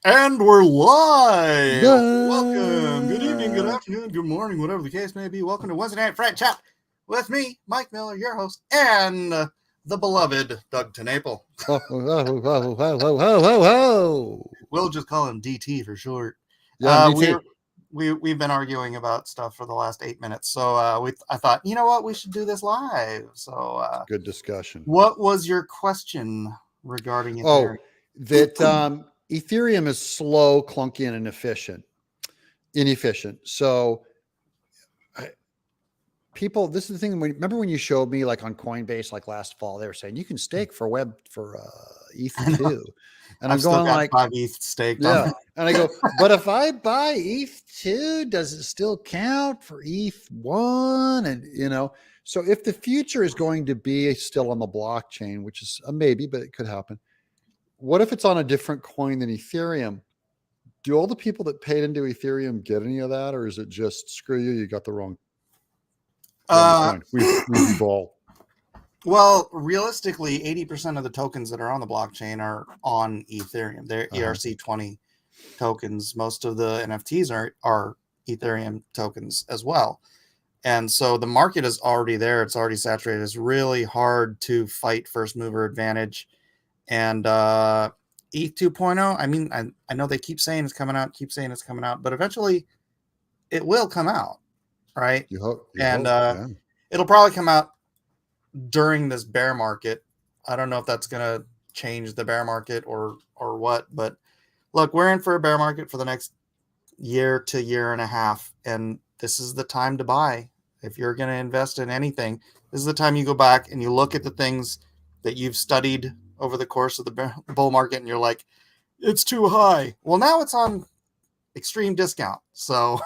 And we're live. Welcome. Good evening, good Yeah. afternoon, good morning, whatever the case may be. Welcome to Wednesday Night Frat Chat with me, Mike Miller, your host, and the beloved Doug Tenaple. Ho, ho, ho, ho, ho, ho, ho, ho. We'll just call him DT for short. Yeah, I'm DT. We've been arguing about stuff for the last 8 minutes, so I thought, you know what, we should do this live. So, Good discussion. what was your question regarding Ethereum? Oh, that Ethereum is slow, clunky, and inefficient. So people, this is the thing. Remember when you showed me like on Coinbase, like last fall, they were saying you can stake for ETH too. And I'm going like 5 ETH staked. Yeah. And I go, but if I buy ETH2, does it still count for ETH1? And, so if the future is going to be still on the blockchain, which is a maybe, but it could happen. What if it's on a different coin than Ethereum? Do all the people that paid into Ethereum get any of that? Or is it just screw you? You got the wrong coin. We've evolved. Well, realistically, 80% of the tokens that are on the blockchain are on Ethereum. They're ERC20 tokens. Most of the NFTs are Ethereum tokens as well. And so the market is already there. It's already saturated. It's really hard to fight first mover advantage. And ETH 2.0, I mean, I know they keep saying it's coming out, but eventually it will come out, right? You hope. It'll probably come out during this bear market. I don't know if that's going to change the bear market or what, but look, we're in for a bear market for the next year to year and a half, and this is the time to buy. If you're going to invest in anything, this is the time you go back and you look at the things that you've studied over the course of the bull market, and you're like, it's too high. Well, now it's on extreme discount. So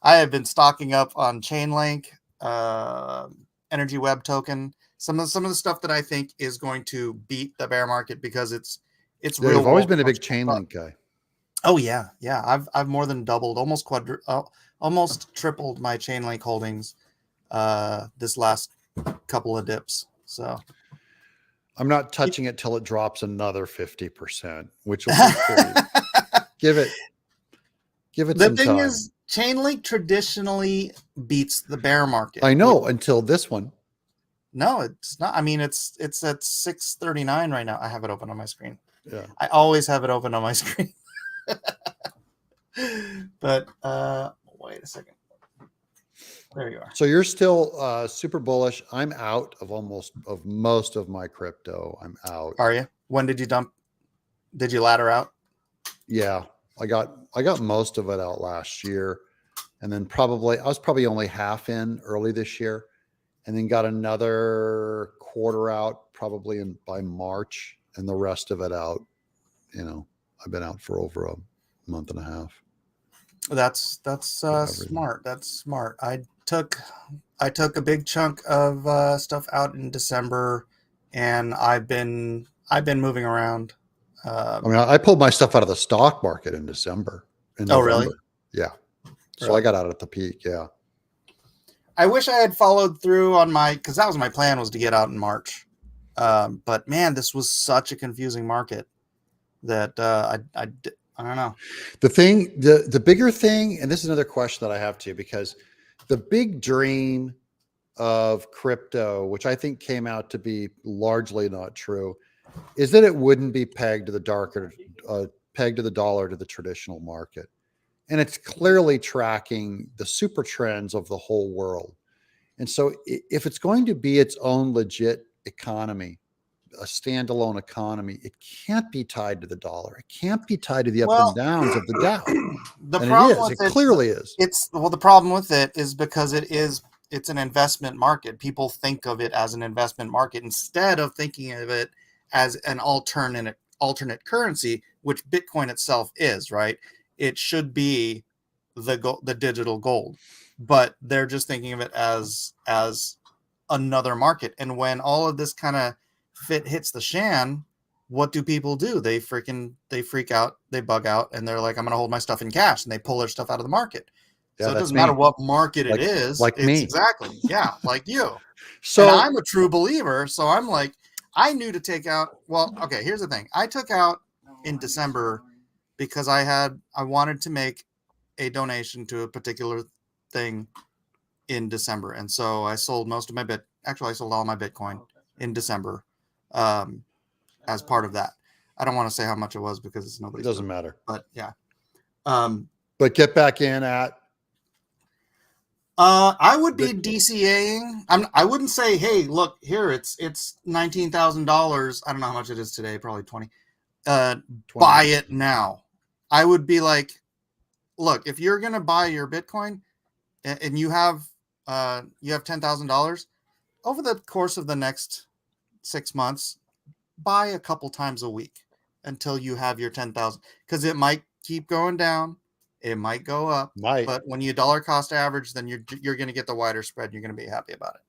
I have been stocking up on Chainlink, Energy Web token, some of the stuff that I think is going to beat the bear market because it's real. You've always been a big Chainlink guy. Oh yeah. I've more than doubled, almost tripled my Chainlink holdings this last couple of dips. So I'm not touching it till it drops another 50%, which will be pretty. Give it the some thing time. Is Chainlink traditionally beats the bear market. I know, until this one. No, it's not. I mean, it's at 639 right now. I have it open on my screen. Yeah. I always have it open on my screen. But wait a second. There you are. So you're still super bullish. I'm out of most of my crypto. I'm out. Are you? When did you dump? Did you ladder out? Yeah. I got most of it out last year, and then I was probably only half in early this year, and then got another quarter out probably by March, and the rest of it out. I've been out for over a month and a half. That's smart. That's smart. I took a big chunk of stuff out in December, and I've been moving around. I pulled my stuff out of the stock market in December. Oh, really? Yeah. So I got out at the peak. Yeah. I wish I had followed through on because that was my plan, was to get out in March. But man, this was such a confusing market that I don't know. The bigger thing, and this is another question that I have to you, because the big dream of crypto, which I think came out to be largely not true, is that it wouldn't be pegged to the dollar to the traditional market. And it's clearly tracking the super trends of the whole world. And so if it's going to be its own legit economy, a standalone economy, it can't be tied to the dollar. It can't be tied to the ups and downs of the Dow. It clearly is. The problem with it is because it's an investment market. People think of it as an investment market instead of thinking of it as an alternate currency, which Bitcoin itself is, right? It should be the digital gold, but they're just thinking of it as another market. And when all of this kind of hits the shan, what do people do? They freak out, they bug out, and they're like, I'm going to hold my stuff in cash, and they pull their stuff out of the market. Yeah, so it doesn't matter what market it is. Like me. Exactly. Yeah, like you. So and I'm a true believer. So I'm like, I knew to take out. Well, okay, here's the thing. I took out in December because I wanted to make a donation to a particular thing in December. And so I sold most of my I sold all my Bitcoin in December as part of that. I don't want to say how much it was because it's It nobody's doesn't business, matter. but yeah. But get back in at. I would be DCAing. I wouldn't say, hey, look here, it's $19,000. I don't know how much it is today, probably 20. 20. Buy it now. I would be like, look, if you're gonna buy your Bitcoin and you have $10,000 over the course of the next 6 months, buy a couple times a week until you have your 10,000, because it might keep going down, it might go up, but when you dollar cost average, then you're going to get the wider spread. You're going to be happy about it.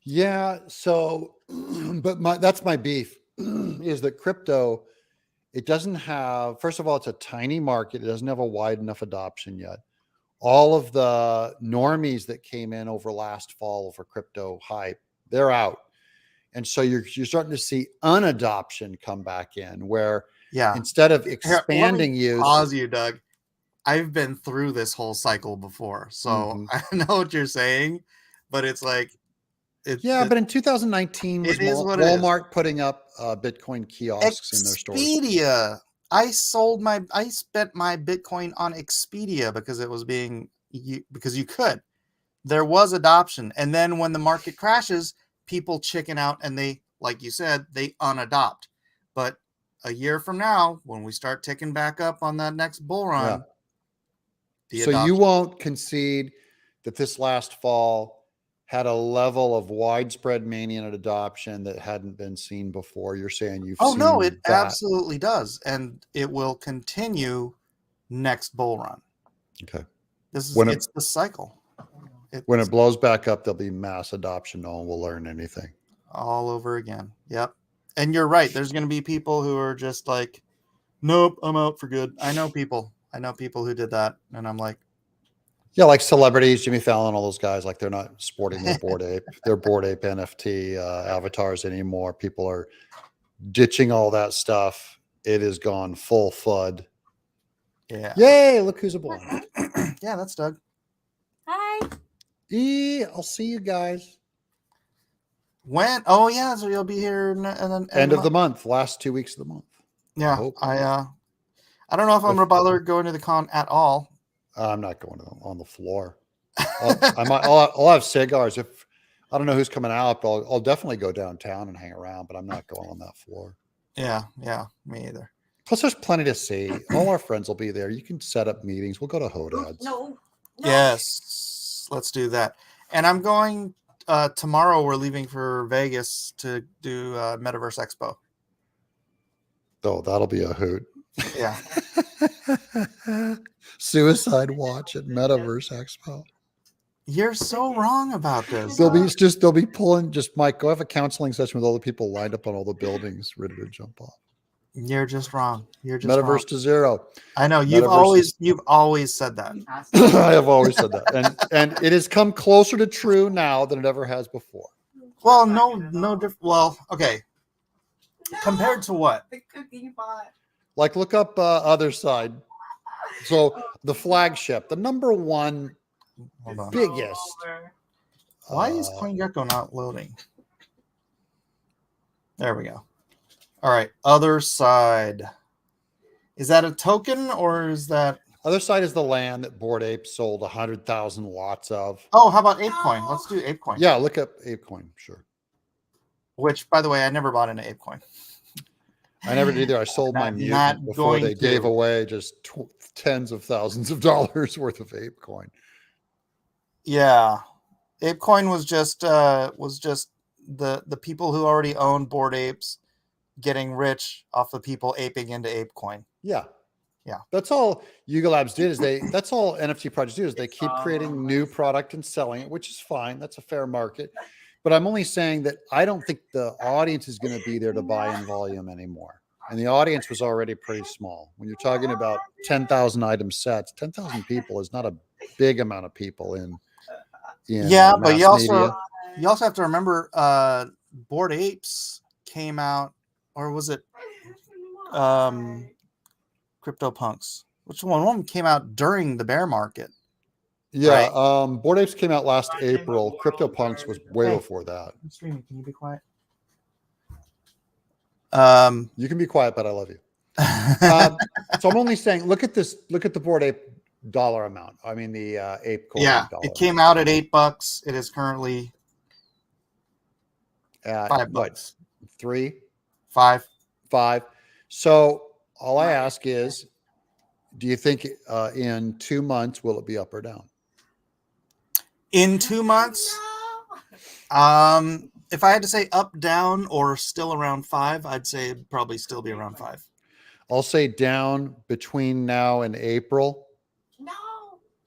Yeah. So, but that's my beef is that crypto, it doesn't have, first of all, it's a tiny market. It doesn't have a wide enough adoption yet. All of the normies that came in over last fall for crypto hype, they're out. And so you're starting to see unadoption come back in, where instead of expanding use. Pause you, Doug. I've been through this whole cycle before, so I know what you're saying, but it's like, but in 2019 was Walmart putting up Bitcoin kiosks in their stores. Expedia. I spent my Bitcoin on Expedia because it was because you could. There was adoption, and then when the market crashes, people chicken out and they, like you said, they unadopt. But a year from now, when we start ticking back up on that next bull run, so you won't concede that this last fall had a level of widespread mania and adoption that hadn't been seen before. You're saying you've seen no, it that. Absolutely does, and it will continue next bull run. Okay. It's the cycle. When it blows back up, there'll be mass adoption. No one will learn anything. All over again. Yep. And you're right. There's going to be people who are just like, nope, I'm out for good. I know people who did that. And I'm like, yeah, like celebrities, Jimmy Fallon, all those guys, like they're not sporting their Bored Ape NFT avatars anymore. People are ditching all that stuff. It has gone full FUD. Yeah. Yay, look who's aboard. Yeah, that's Doug. Hi. I'll see you guys. When? Oh yeah, so you'll be here end of the month, last 2 weeks of the month. Yeah, I don't know if I'm gonna bother going to the con at all. I'm not going on the floor. I'll have cigars. If I don't know who's coming out, but I'll definitely go downtown and hang around. But I'm not going on that floor. Yeah, me either. Plus, there's plenty to see. All our friends will be there. You can set up meetings. We'll go to Hodad's. No. Yes, let's do that. And I'm going tomorrow. We're leaving for Vegas to do Metaverse Expo. Oh, that'll be a hoot. Yeah. Suicide watch at Metaverse Expo. You're so wrong about this. They'll be pulling. Mike, go have a counseling session with all the people lined up on all the buildings ready to jump off. You're just wrong. You're just Metaverse wrong. to zero. I know you've always said that. I have always said that, and it has come closer to true now than it ever has before. Well, no different. Well, okay. Compared to what? The cookie bot. Like, look up other side. So the flagship, the number one biggest. Why is CoinGecko not loading? There we go. All right, other side. Is that a token or is that? Other side is the land that Bored Ape sold 100,000 lots of. Oh, how about ApeCoin? Let's do ApeCoin. Yeah, look up ApeCoin, sure. Which, by the way, I never bought into ApeCoin. I never did either. I sold my mutant before they gave away just tens of thousands of dollars worth of ApeCoin. Yeah, ApeCoin was just the people who already owned Bored Apes getting rich off the people aping into ApeCoin. Yeah. That's all Yuga Labs did. That's all NFT projects do is they keep creating new product and selling it, which is fine. That's a fair market. But I'm only saying that I don't think the audience is going to be there to buy in volume anymore. And the audience was already pretty small. When you're talking about 10,000 item sets, 10,000 people is not a big amount of people in but you also have to remember Bored Apes came out, or was it CryptoPunks. Which one? One came out during the bear market. Yeah, Right. Bored Apes came out last April. CryptoPunks was way before that. I'm streaming. Can you be quiet? You can be quiet, but I love you. So I'm only saying, look at this. Look at the Bored Ape dollar amount. I mean, the ape coin yeah, dollar. it came out at $8. It is currently at $5. What, 3, 5. 5. So all I ask is, do you think in 2 months will it be up or down? In 2 months, if I had to say up, down, or still around 5, I'd say it'd probably still be around 5. I'll say down between now and April. No.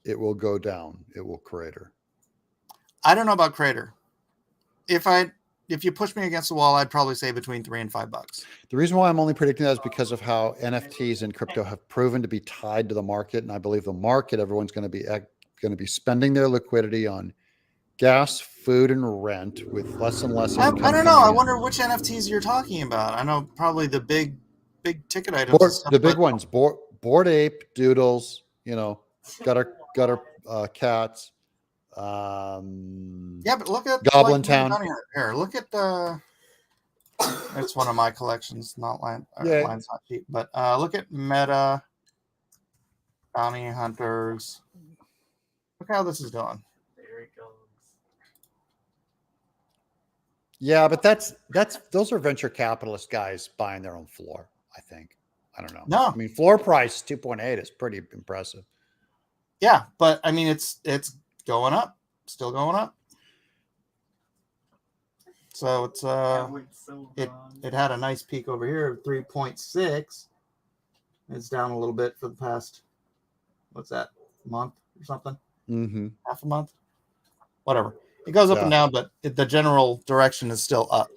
It will go down. It will crater. I don't know about crater. If you push me against the wall, I'd probably say between $3 and $5. The reason why I'm only predicting that is because of how NFTs and crypto have proven to be tied to the market, and I believe the market, everyone's going to be spending their liquidity on gas, food, and rent with less and less income. I don't know. I wonder which NFTs you're talking about. I know probably the big ticket items. The big ones: Bored Ape, Doodles. Gutter cats. Yeah, but look at Goblin Town. Here, look at the. It's one of my collections, not Line's not cheap, but look at Meta Bounty Hunters. Look how this is going. There it goes. Yeah, but those are venture capitalist guys buying their own floor, I think. I don't know. No. I mean, floor price 2.8 is pretty impressive. Yeah, but I mean it's going up, still going up. So it's it had a nice peak over here of 3.6. It's down a little bit for the past, what's that, month or something? Mm-hmm. Half a month? Whatever. It goes up and down, but the general direction is still up.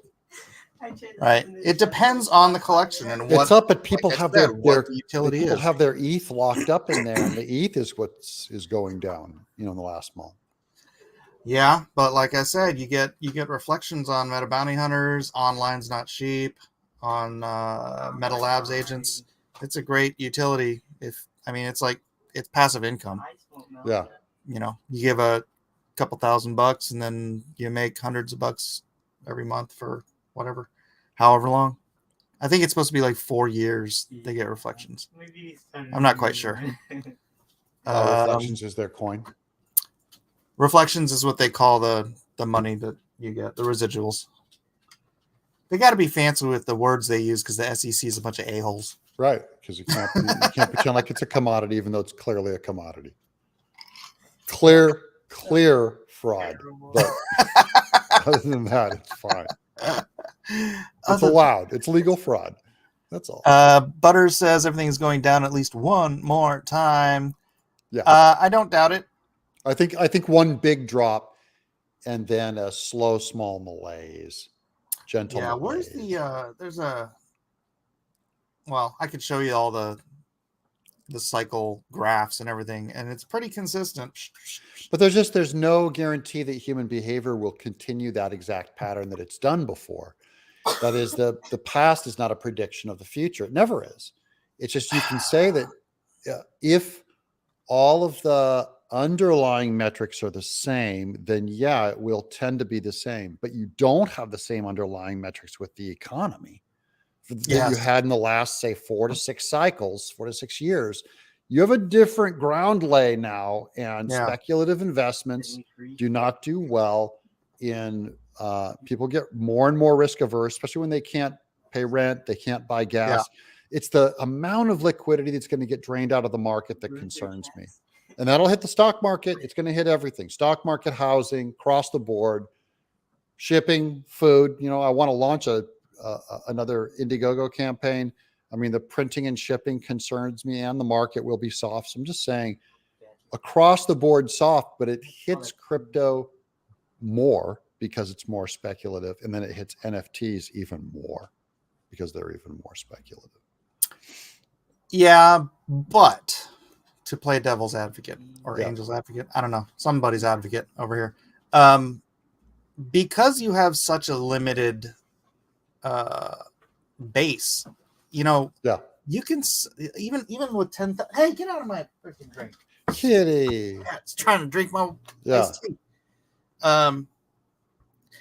Right. It depends on the collection and what it's up, but people have their utility people is. have their ETH locked up in there, and the ETH is what is going down, in the last month. Yeah, but like I said, you get reflections on Meta Bounty Hunters, Online's Not Cheap, on Meta Labs Agents. It's a great utility. It's passive income. Yeah. You give a couple $1,000 and then you make hundreds of bucks every month for however long. I think it's supposed to be like 4 years they get reflections. I'm not quite sure. Reflections is their coin. Reflections is what they call the money that you get, the residuals. They got to be fancy with the words they use because the SEC is a bunch of a-holes. Right, because you can't pretend like it's a commodity, even though it's clearly a commodity. Clear fraud. But other than that, it's fine. It's allowed. It's legal fraud. That's all. Butters says everything is going down at least one more time. Yeah. I don't doubt it. I think one big drop and then a slow, small malaise. Gentle malaise. Where's the I could show you all the cycle graphs and everything, and it's pretty consistent. But there's no guarantee that human behavior will continue that exact pattern that it's done before. That is, the past is not a prediction of the future. It never is. It's just, you can say that if all of the underlying metrics are the same, then it will tend to be the same. But you don't have the same underlying metrics with the economy that you had in the last, say, 4 to 6 years. You have a different ground lay now, and speculative investments do not do well in people get more and more risk averse, especially when they can't pay rent, they can't buy gas. It's the amount of liquidity that's going to get drained out of the market that concerns me. And that'll hit the stock market. It's going to hit everything: stock market, housing, across the board, shipping, food. I want to launch another Indiegogo campaign. I mean, the printing and shipping concerns me, and the market will be soft. So I'm just saying, across the board soft, but it hits crypto more because it's more speculative, and then it hits NFTs even more because they're even more speculative. Yeah, but to play devil's advocate or angel's advocate, I don't know, somebody's advocate over here. Because you have such a limited base Yeah. you can even with 10,000. Hey, get out of my freaking drink! Kitty. Yeah, it's trying to drink my Yeah. iced tea. And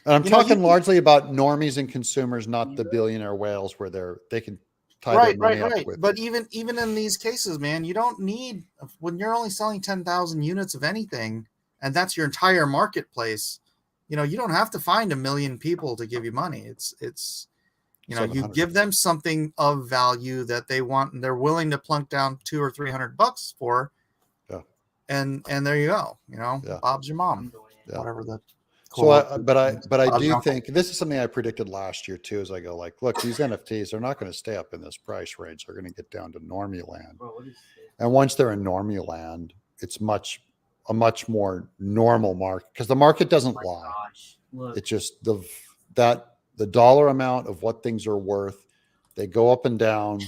I'm you know, talking you- largely about normies and consumers, not the billionaire whales where they can tie their money up with. But even in these cases, man, you don't need, when you're only selling 10,000 units of anything, and that's your entire marketplace. You don't have to find 1 million people to give you money. It's you 700. give them something of value that they want, and they're willing to plunk down $200 or $300 for. Yeah. And there you go. Yeah. Bob's your mom. Yeah. Whatever the. So I do think this is something I predicted last year too. As I go, like, look, these NFTs are not going to stay up in this price range. They're going to get down to normie land. And once they're in normie land, it's a much more normal market, because the market doesn't lie. It's just the dollar amount of what things are worth. They go up and down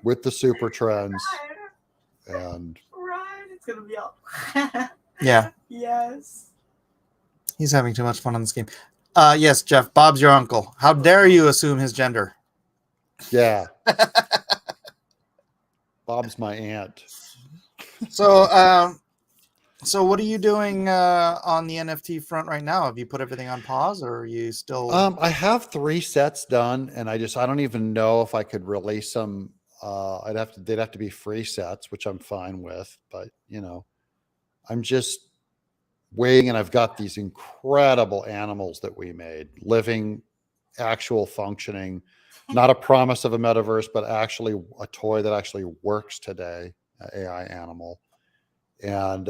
with the super trends. And Right, it's gonna be all. Yeah. Yes. He's having too much fun on this game. Yes, Jeff, Bob's your uncle. How dare you assume his gender? yeah. Bob's my aunt. So what are you doing on the NFT front right now? Have you put everything on pause, or are you still? I have 3 sets done, and I don't even know if I could release them. They'd have to be free sets, which I'm fine with, but I'm just waiting, and I've got these incredible animals that we made, living, actual functioning, not a promise of a metaverse, but actually a toy that actually works today, an AI animal. And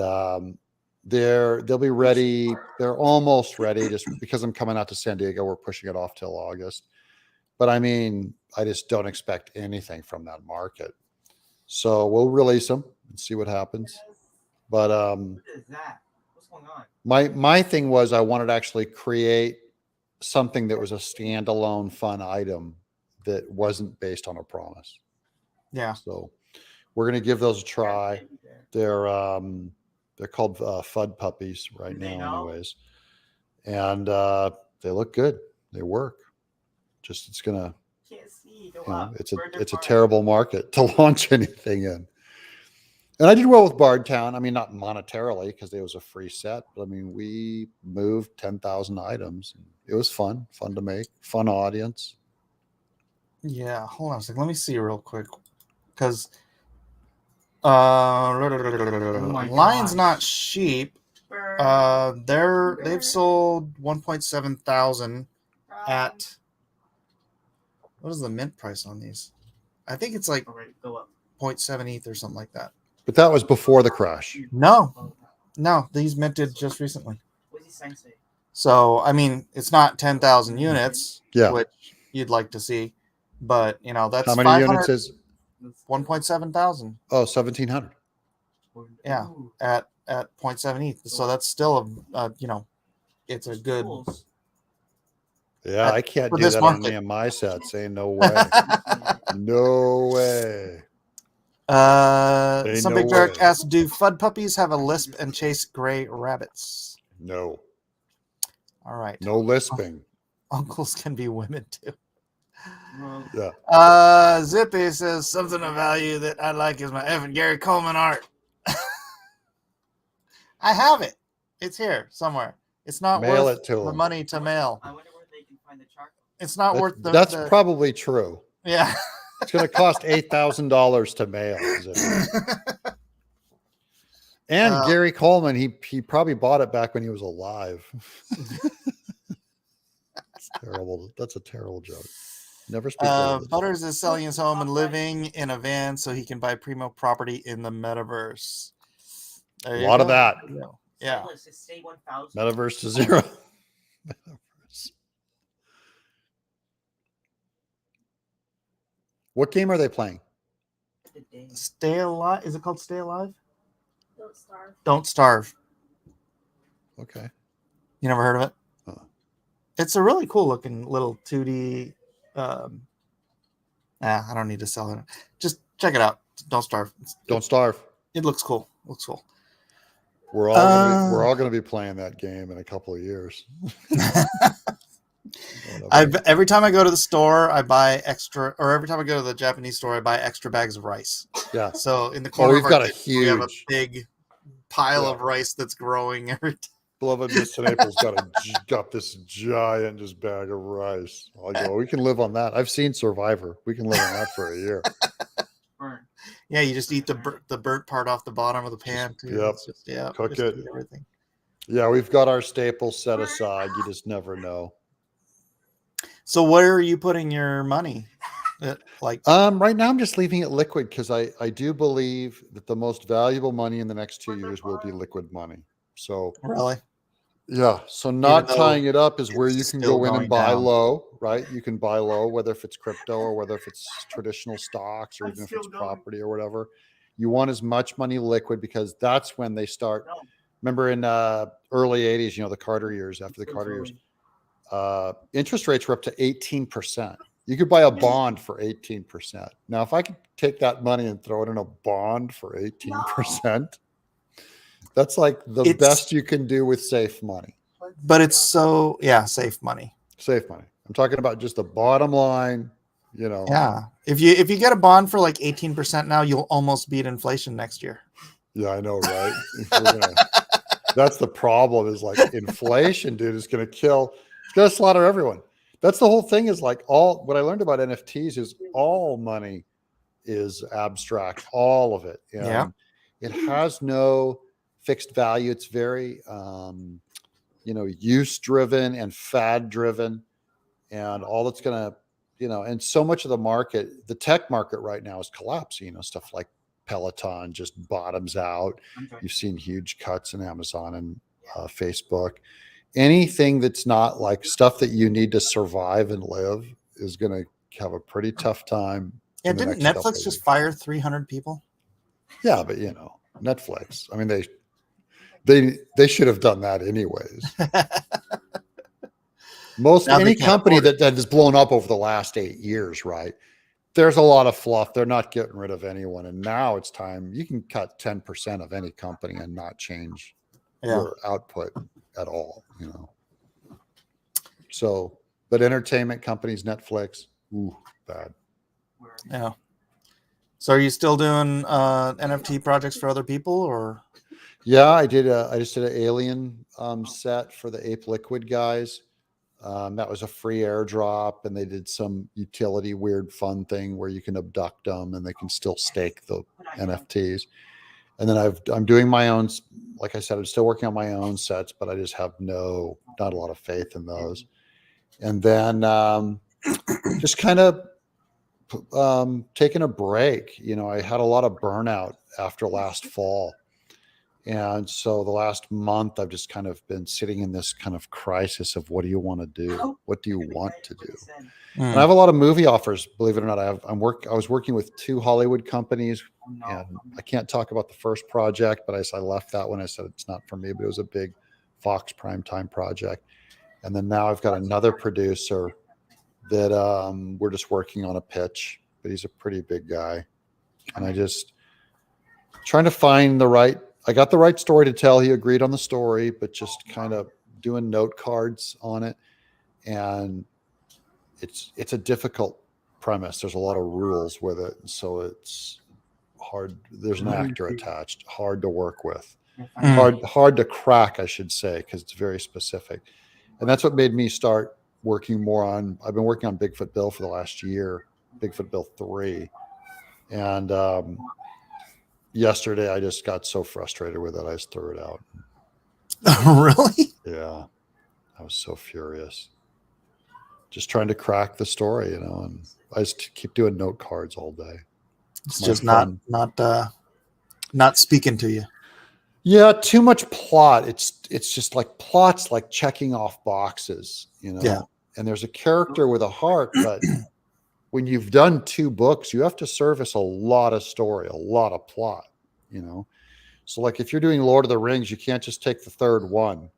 they'll be ready. They're almost ready. Just because I'm coming out to San Diego, we're pushing it off till August. But I mean, I just don't expect anything from that market. So we'll release them and see what happens. But What is that? What's going on? my thing was, I wanted to actually create something that was a standalone fun item that wasn't based on a promise. Yeah. So we're going to give those a try. They're called FUD puppies right now, anyways, and they look good. They work. Just it's gonna. Can't see. Go up. It's a terrible market to launch anything in. And I did well with Bardtown. I mean, not monetarily, because it was a free set, but I mean, we moved 10,000 items. It was fun to make, fun audience. Yeah, hold on a second. Let me see real quick, because Lion's Not Sheep. They've sold 1.7 thousand at, what is the mint price on these? I think it's like 0.7 ETH or something like that. But that was before the crash. No, these minted just recently. So I mean, it's not 10,000 units, which you'd like to see, but that's how many units is 1.7 thousand. Oh, 1,700. Yeah, at 0.7 ETH. So that's still it's a good. Yeah, I can't do that on any of my sets. Ain't no way. No way. Some big jerk asked, do FUD puppies have a lisp and chase gray rabbits? No. All right. No lisping. Uncles can be women too. Yeah. Zippy says, something of value that I like is my Evan Gary Coleman art. I have it. It's here somewhere. It's not mail worth it to the them. money to mail. I wonder where they can find the charcoal. It's not worth the. That's probably true. Yeah. It's going to cost $8,000 to mail. And Gary Coleman, he probably bought it back when he was alive. That's terrible. That's a terrible joke. Never speak. Butters is selling his home and living in a van so he can buy primo property in the metaverse. A lot of that. Yeah. Metaverse to zero. Metaverse. What game are they playing? Stay Alive. Is it called Stay Alive? Don't starve. Don't Starve. Okay. You never heard of it? It's a really cool looking little 2D. I don't need to sell it. Just check it out. Don't Starve. Don't Starve. It looks cool. We're all gonna be playing that game in a couple of years. whatever. Every time I go to the store, I buy extra, or every time I go to the Japanese store, I buy extra bags of rice. Yeah. So in the corner we've of our got a kitchen, we have a huge big pile Yeah. of rice that's growing every time. beloved Miss April's got this giant just bag of rice. I go, we can live on that. I've seen Survivor. We can live on that for a year. Burn. Yeah, you just eat the burnt part off the bottom of the pan too. Yep. It's just Cook just it. eat everything. Yeah, we've got our staples set aside. You just never know. So where are you putting your money? Like Right now I'm just leaving it liquid because I do believe that the most valuable money in the next 2 years will be liquid money. So really? yeah, so Even not though tying it up is where it's you can still go in and going buy down. low, right? You can buy low, whether if it's crypto or whether if it's traditional stocks or I'm even if still it's going. property or whatever. You want as much money liquid because that's when they start. No. Remember in early 80s, the Carter years, after the So Carter years, slowly. interest rates were up to 18%. You could buy a bond for 18%. Now, if I could take that money and throw it in a bond for 18%, that's like the best you can do with safe money. But it's safe money. Safe money. I'm talking about just the bottom line, Yeah. If you get a bond for like 18% now, you'll almost beat inflation next year. Yeah, I know, right? That's the problem is like inflation, dude, is going to kill. It's going to slaughter everyone. That's the whole thing is like what I learned about NFTs is all money is abstract, all of it. And Yeah. it has no fixed value. It's very, use driven and fad driven. And all that's going to, and so much of the market, the tech market right now is collapsing, stuff like Peloton just bottoms out. You've seen huge cuts in Amazon and Facebook. Anything that's not like stuff that you need to survive and live is going to have a pretty tough time. Yeah, didn't Netflix just fire 300 people? Yeah, but Netflix. I mean, they should have done that anyways. Any company that has blown up over the last 8 years, right? There's a lot of fluff. They're not getting rid of anyone. And now it's time. You can cut 10% of any company and not change your output at all, So, but entertainment companies, Netflix, bad. Yeah. So are you still doing NFT projects for other people or? Yeah, I just did an alien set for the Ape Liquid guys. That was a free airdrop, and they did some utility weird fun thing where you can abduct them and they can still stake the NFTs. And then I'm doing my own, like I said, I'm still working on my own sets, but I just have not a lot of faith in those. And then just kind of taking a break. I had a lot of burnout after last fall. And so the last month, I've just kind of been sitting in this kind of crisis of what do you want to do? What do you want to do? And I have a lot of movie offers, believe it or not. I was working with 2 Hollywood companies, and I can't talk about the first project, but I left that one. I said it's not for me, but it was a big Fox primetime project. And then now I've got another producer that we're just working on a pitch, but he's a pretty big guy. And I just trying to find I got the right story to tell. He agreed on the story, but just kind of doing note cards on it. And it's a difficult premise. There's a lot of rules with it. So it's hard. There's an actor attached, hard to work with, hard to crack, I should say, because it's very specific. And that's what made me start working more on, I've been working on Bigfoot Bill for the last year, Bigfoot Bill 3. And yesterday I just got so frustrated with it, I just threw it out. Really? Yeah. I was so furious. Just trying to crack the story, and I just keep doing note cards all day. It's just not speaking to you. Yeah, too much plot. It's just like plots, like checking off boxes, Yeah. And there's a character with a heart, but when you've done 2 books, you have to service a lot of story, a lot of plot, So like if you're doing Lord of the Rings, you can't just take the 3rd one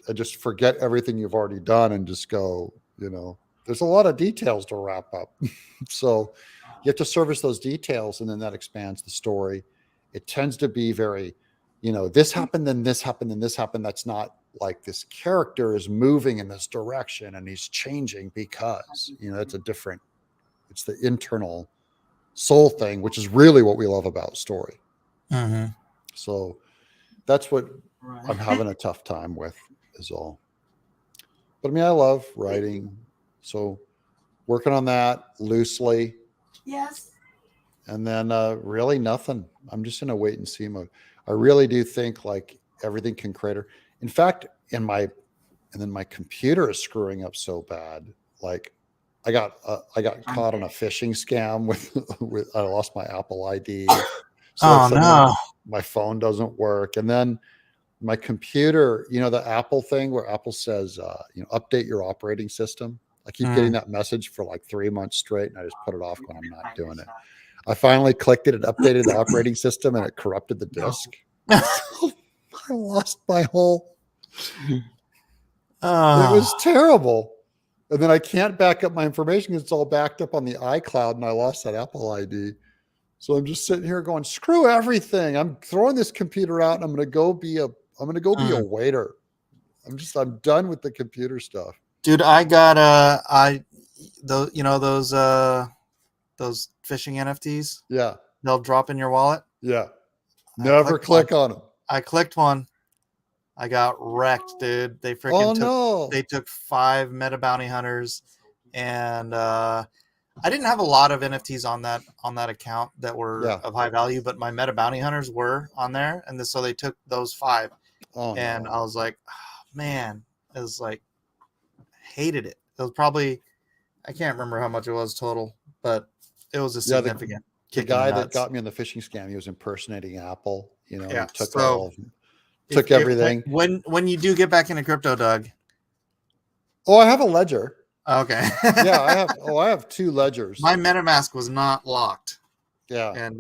and just forget everything you've already done and just go, there's a lot of details to wrap up. So you have to service those details, and then that expands the story. It tends to be very, this happened, then this happened, then this happened. That's not like this character is moving in this direction and he's changing because, it's it's the internal soul thing, which is really what we love about story. Mm-hmm. So that's what I'm having a tough time with is all. But I mean, I love writing. So working on that loosely. Yes. And then really nothing. I'm just in a wait and see mode. I really do think like everything can crater. In fact, my computer is screwing up so bad. Like I got caught on a phishing scam with I lost my Apple ID. So no. My phone doesn't work. And then my computer, the Apple thing where Apple says, update your operating system. I keep getting that message for like 3 months straight, and I just put it off when I'm not doing it. I finally clicked it. It updated the operating system, and it corrupted the disk. I lost my whole. It was terrible. And then I can't back up my information because it's all backed up on the iCloud, and I lost that Apple ID. So I'm just sitting here going, screw everything. I'm throwing this computer out, and I'm going to go be a waiter. I'm done with the computer stuff. Dude, I got those phishing NFTs. Yeah. They'll drop in your wallet. Yeah. Never click on them. I clicked one. I got wrecked, dude. They freaking they took 5 meta bounty hunters, and I didn't have a lot of NFTs on that account that were of high value, but my meta bounty hunters were on there, and so they took those 5. I was like, oh, man, it was like hated it. It was probably, I can't remember how much it was total, but it was a significant. The guy that got me on the phishing scam, he was impersonating Apple. He took everything. When you do get back into crypto, Doug. Oh, I have a ledger. Okay. Yeah, I have 2 ledgers. My MetaMask was not locked. Yeah. And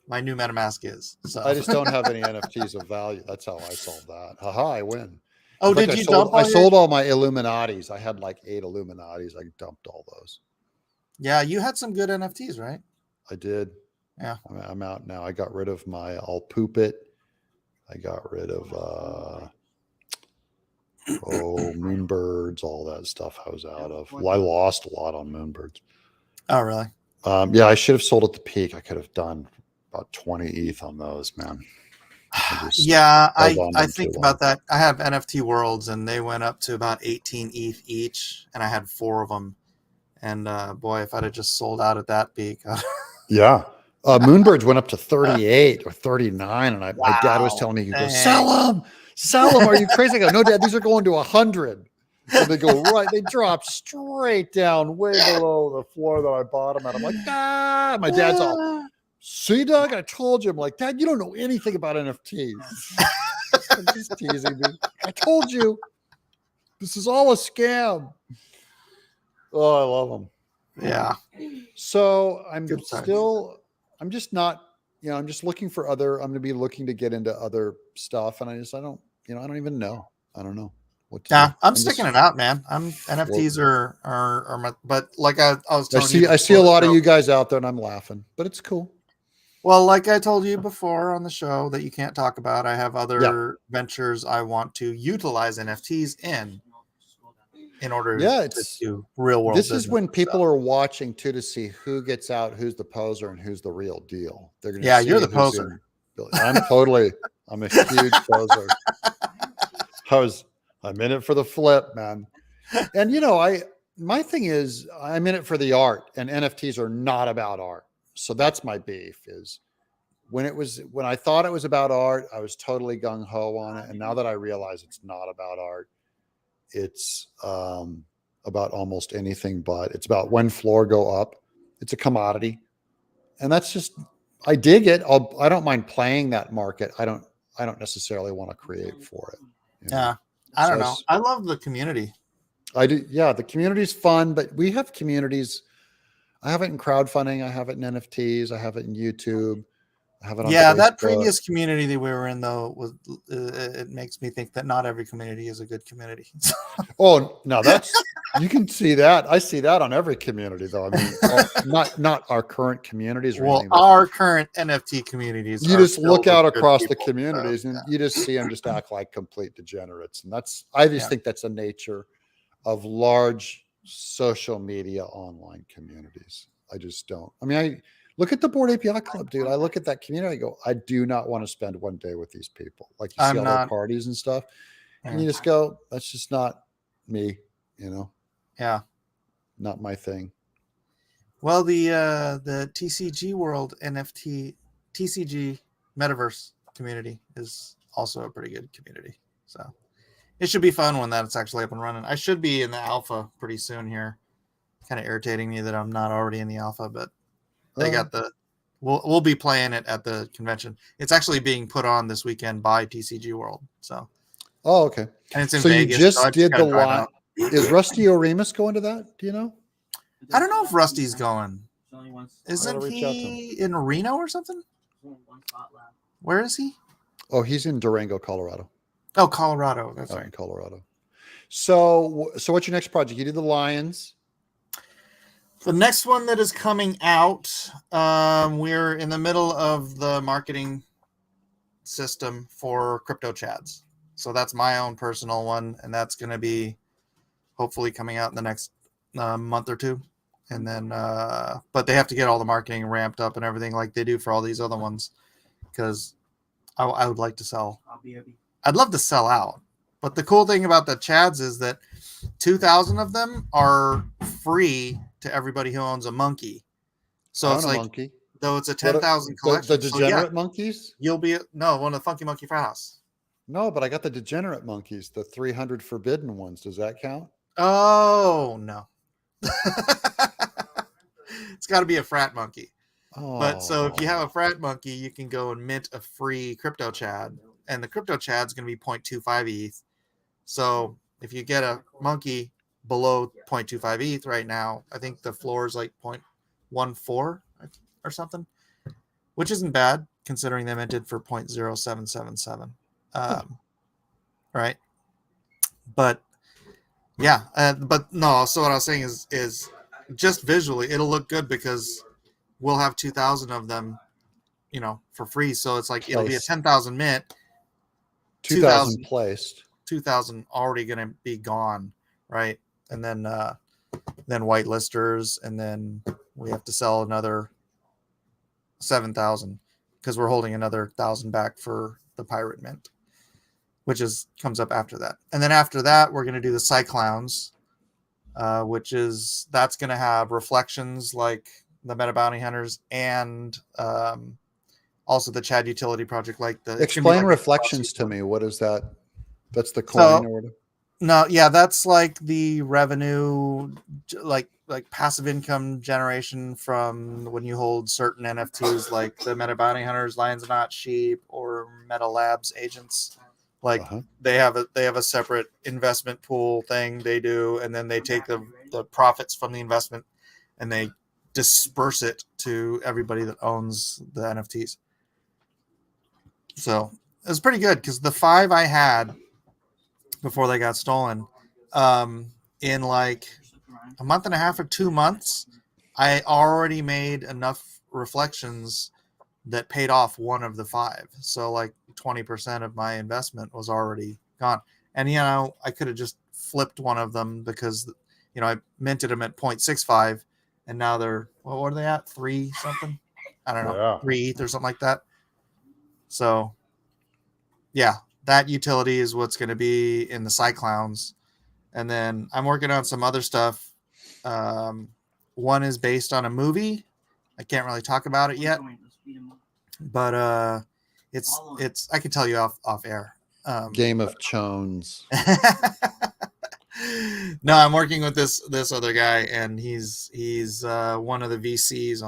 my new MetaMask is. So I just don't have any NFTs of value. That's how I solved that. Haha, I win. Oh, did you dump? I sold all my Illuminatis. I had like 8 Illuminatis. I dumped all those. Yeah, you had some good NFTs, right? I did. Yeah. I'm out now. I got rid of my I'll poop it. I got rid of Moonbirds, all that stuff I was out of. Well, I lost a lot on Moonbirds. Oh, really? Yeah, I should have sold at the peak. I could have done about 20 ETH on those, man. Yeah, I think about that. I have NFT worlds, and they went up to about 18 ETH each, and I had 4 of them. And boy, if I'd have just sold out at that peak. Yeah. Moonbirds went up to 38 or 39, and my dad was telling me, "You go sell them. Are you crazy?" I go, "No, Dad, these are going to 100." And they go right. They drop straight down, way below the floor that I bought them at. I'm like, ah. My dad's all, "See, Doug, I told you." I'm like, "Dad, you don't know anything about NFTs." I'm just teasing me. I told you, this is all a scam. Oh, I love them. Yeah. So I'm just not, I'm just looking for I'm going to be looking to get into other stuff. And I don't even know. I don't know what to do. I'm sticking it out, man. NFTs are my, but like I was telling you. I see a lot of you guys out there and I'm laughing, but it's cool. Well, like I told you before on the show that you can't talk about, I have other ventures I want to utilize NFTs in order to do real world. This is when people are watching too, to see who gets out, who's the poser and who's the real deal. They're going to you're the poser. I'm a huge poser. I'm in it for the flip, man. And my thing is I'm in it for the art, and NFTs are not about art. So that's my beef is when I thought it was about art, I was totally gung ho on it. And now that I realize it's not about art, it's about almost anything, but it's about when floor go up. It's a commodity, and that's just, I dig it. I don't mind playing that market. I don't necessarily want to create for it. Yeah, I don't know. I love the community. I do. Yeah, the community's fun, but we have communities. I have it in crowdfunding. I have it in NFTs. I have it in YouTube. I have it on Facebook. That previous community that we were in, though, was it makes me think that not every community is a good community. Oh no, that's You can see that. I see that on every community, though. I mean, not our current communities or Well, anything. But our current NFT communities. you are just look filled with out good across the people, communities, so, and you just see them just act like complete degenerates. And I just Yeah. think that's the nature of large social media online communities. I just don't. I mean, I look at the Board API Club, dude. I look at that community. I go, I do not want to spend one day with these people. Like you see I'm all their not. parties and stuff, and you Yeah. just go, that's just not me. You know, Yeah. not my thing. Well, the TCG World NFT TCG Metaverse community is also a pretty good community. So it should be fun when that's actually up and running. I should be in the alpha pretty soon here. Kind of irritating me that I'm not already in the alpha, but they got the. We'll be playing it at the convention. It's actually being put on this weekend by TCG World. So. Oh, okay. And it's in So you Vegas. So I just just did gotta the drive line. out. Is Rusty Oremus going to that? Do you know? I don't know if Rusty's going. I gotta Isn't reach out to him. he in Reno or something? Where is he? Oh, he's in Durango, Colorado. Oh, Colorado. That's Out right. in Colorado. So what's your next project? You did the Lions. The next one that is coming out, we're in the middle of the marketing system for crypto chads. So that's my own personal one, and that's going to be hopefully coming out in the next month or two. And then, but they have to get all the marketing ramped up and everything like they do for all these other ones, because I would like to sell. I'd love to sell out. But the cool thing about the chads is that 2,000 of them are free to everybody who owns a monkey. So I it's own a like, monkey. though it's a 10,000 collection. The degenerate monkeys? You'll be one of the Funky Monkey Frat House. No, but I got the degenerate monkeys, the 300 forbidden ones. Does that count? Oh, no. It's got to be a frat monkey. Oh. But so if you have a frat monkey, you can go and mint a free crypto chad. And the crypto chad's going to be 0.25 ETH. So if you get a monkey below 0.25 ETH right now, I think the floor is like 0.14 or something, which isn't bad considering they minted for 0.0777. Right. But yeah, but no. So what I was saying is just visually, it'll look good because we'll have 2,000 of them, for free. So it's like it'll be a 10,000 mint, 2,000 placed, 2,000 already going to be gone, right? And then whitelisters, and then we have to sell another 7,000 because we're holding another 1,000 back for the pirate mint, which comes up after that. And then after that, we're going to do the Cyclowns, that's going to have reflections like the Meta Bounty Hunters and also the Chad Utility Project. Explain reflections to me. What is that? That's the coin or whatever? No, yeah, that's like the revenue, like passive income generation from when you hold certain NFTs, like the Meta Bounty Hunters, Lions and Not Sheep, or Meta Labs agents. Like they have a separate investment pool thing they do, and then they take the profits from the investment and they disperse it to everybody that owns the NFTs. So it was pretty good because the 5 I had before they got stolen, in like a month and a half or 2 months, I already made enough reflections that paid off one of the 5. So like 20% of my investment was already gone. And, I could have just flipped one of them because, I minted them at 0.65 and now they're, what were they at? 3 something? I don't know, 3 ETH or something like that. So yeah, that utility is what's going to be in the Cyclowns. And then I'm working on some other stuff. One is based on a movie. I can't really talk about it yet, but it's I can tell you off air. Game of Chones. No, I'm working with this other guy, and he's one of the VCs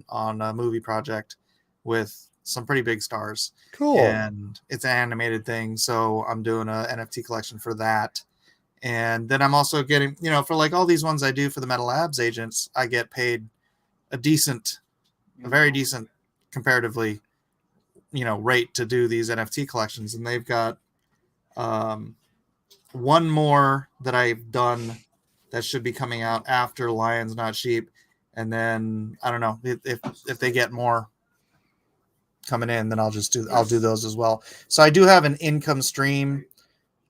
on a movie project with some pretty big stars. Cool. And it's an animated thing, so I'm doing a NFT collection for that. And then I'm also getting, for like all these ones I do for the Meta Labs agents, I get paid a very decent comparatively, rate to do these NFT collections. And they've got one more that I've done that should be coming out after Lions Not Sheep, and then I don't know if they get more coming in, then I'll do those as well. So I do have an income stream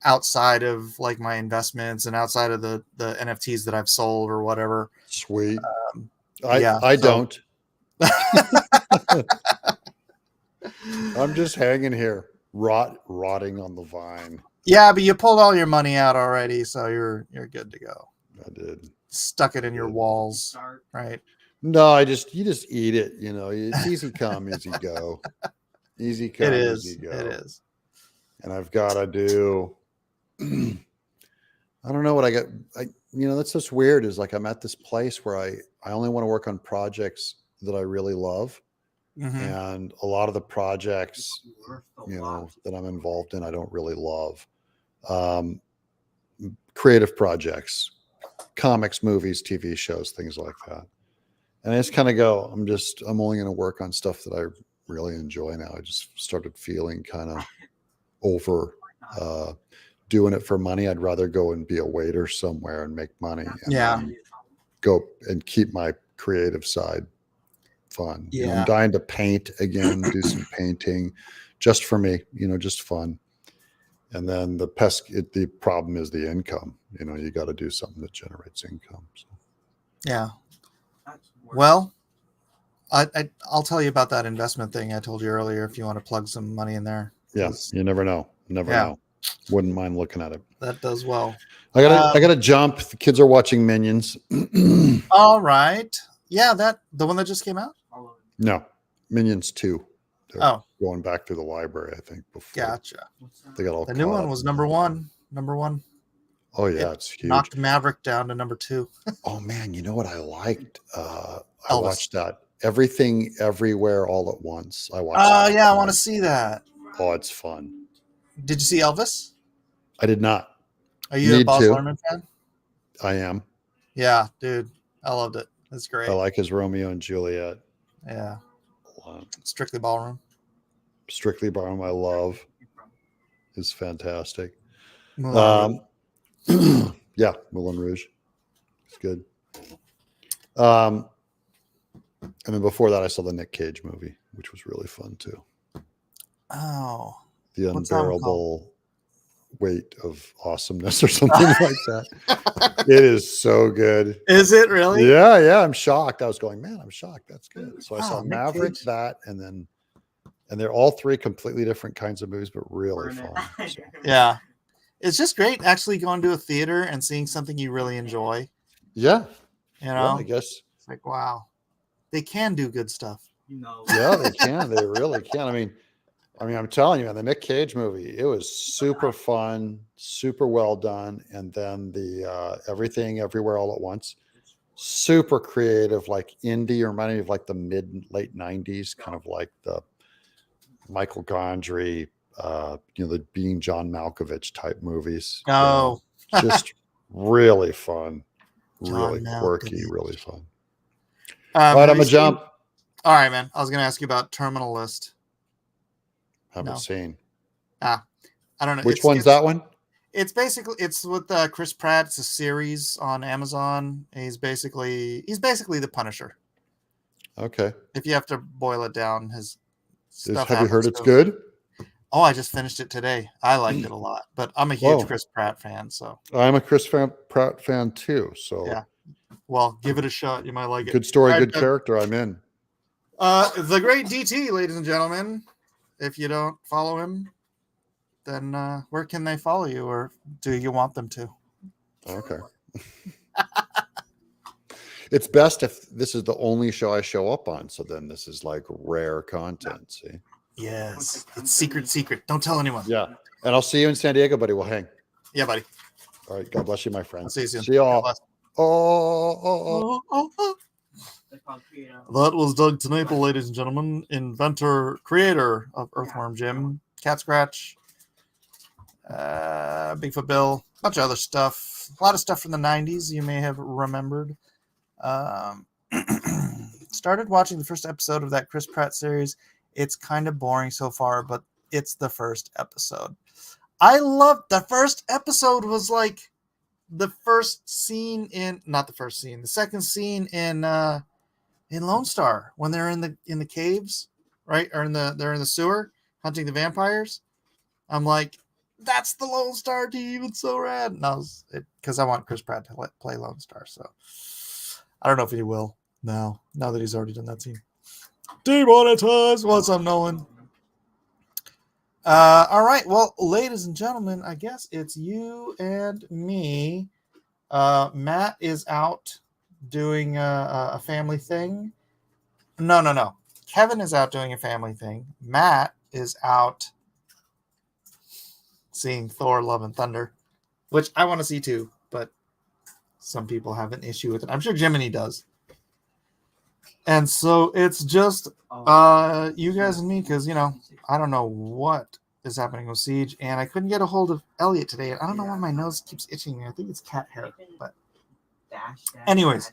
outside of like my investments and outside of the NFTs that I've sold or whatever. Sweet. Yeah, I so- don't. I'm just hanging here, rotting on the vine. Yeah, but you pulled all your money out already, so you're good to go. I did. Stuck it in your walls, right? No, you just eat it. You know, it's easy come, easy go. Easy come, It is. easy go. It is. And I've got to do. I don't know what I got. That's just weird. Is like I'm at this place where I only want to work on projects that I really love, and a lot of the projects, that I'm involved in, I don't really love. Creative projects, comics, movies, TV shows, things like that. And I just kind of go, I'm only going to work on stuff that I really enjoy now. I just started feeling kind of over doing it for money. I'd rather go and be a waiter somewhere and make money. And then go and keep my creative side fun. Yeah. I'm dying to paint again, do some painting just for me, just fun. And then the problem is the income. You got to do something that generates income. So. Yeah. Well, I'll tell you about that investment thing I told you earlier if you want to plug some money in there. Yes, you never know. Never know. Wouldn't mind looking at it. That does well. I gotta jump. The kids are watching Minions. All right. Yeah, the one that just came out? No, Minions 2. They're going back to the library, I think. Before gotcha. They got all the new one was number one. Oh yeah, it's huge. Knocked Maverick down to number 2. Oh man, you know what I liked? I Elvis. watched that Everything Everywhere All at Once. I watched. Oh yeah, I want to see that. Oh, it's fun. Did you see Elvis? I did not. Are you a Baz Luhrmann fan? I am. Yeah, dude, I loved it. It's great. I like his Romeo and Juliet. Yeah. Strictly Ballroom. Strictly Ballroom, I love. Is fantastic. Moulin Yeah, Moulin Rouge. It's good. And then before that, I saw the Nick Cage movie, which was really fun too. Oh. The Unbearable Weight of Awesomeness or something like that. It is so good. Is it really? Yeah. I'm shocked. I was going, man, I'm shocked. That's good. So I saw Nick Maverick, Cage. that, and they're all three completely different kinds of movies, but really fun. So. Yeah. It's just great actually going to a theater and seeing something you really enjoy. Yeah. Yeah, I guess. It's like, wow. They can do good stuff. Yeah, they can. They really can. I mean, I'm telling you, man, the Nick Cage movie, it was super fun, super well done. And then the Everything Everywhere All at Once, super creative, like indie, reminding me of like the late 90s, kind of like the Michael Gondry, the Being John Malkovich type movies. Oh, just really fun, John really quirky, Malkovich. really fun. All right, I'm gonna jump. All right, man. I was gonna ask you about Terminal List. Haven't seen. I don't know. Which one's that one? It's with Chris Pratt. It's a series on Amazon. He's basically the Punisher. Okay. If you have to boil it down, his stuff. Have you heard it's good? Oh, I just finished it today. I liked it a lot, but I'm a huge Chris Pratt fan. So I'm a Chris Pratt fan too. So yeah. Well, give it a shot. You might like it. Good story, good character. I'm in. The great DT, ladies and gentlemen. If you don't follow him, then where can they follow you, or do you want them to? Okay. It's best if this is the only show I show up on. So then this is like rare content. See? Yes. It's secret. Don't tell anyone. Yeah. And I'll see you in San Diego, buddy. We'll hang. Yeah, buddy. All right. God bless you, my friend. I'll see you soon. See you all. Oh. That was Doug Tenaple, ladies and gentlemen, inventor, creator of Earthworm Jim, Cat Scratch, Bigfoot Bill, a bunch of other stuff. A lot of stuff from the 90s you may have remembered. Started watching the first episode of that Chris Pratt series. It's kind of boring so far, but it's the first episode. I loved the first episode. Was like the first scene in not the first scene, the second scene in Lone Star when they're in the caves, right? Or they're in the sewer hunting the vampires. I'm like, that's the Lone Star team. It's so rad. No, because I want Chris Pratt to play Lone Star. So I don't know if he will now that he's already done that scene. Demonetized. What's up, Nolan? All right. Well, ladies and gentlemen, I guess it's you and me. Matt is out doing a family thing. No. Kevin is out doing a family thing. Matt is out seeing Thor: Love and Thunder, which I want to see too, but some people have an issue with it. I'm sure Jiminy does. And so it's just you guys and me, because I don't know what is happening with Siege, and I couldn't get a hold of Elliot today. I don't know why my nose keeps itching me. I think it's cat hair. But anyways,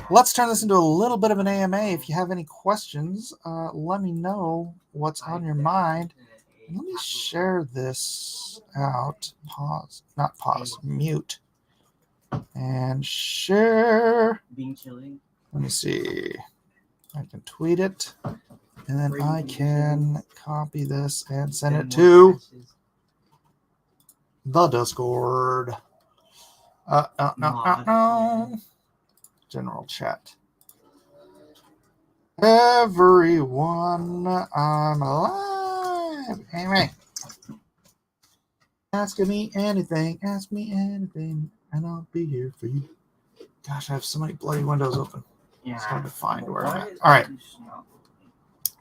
let's turn this into a little bit of an AMA. If you have any questions, let me know what's on your mind. Let me share this out. Not pause, mute. And share. Let me see. I can tweet it. And then I can copy this and send it to the Discord. General chat. Everyone, I'm alive. Anyway. Ask me anything, and I'll be here for you. Gosh, I have so many bloody windows open. Yeah, it's hard to find where I'm at. All right.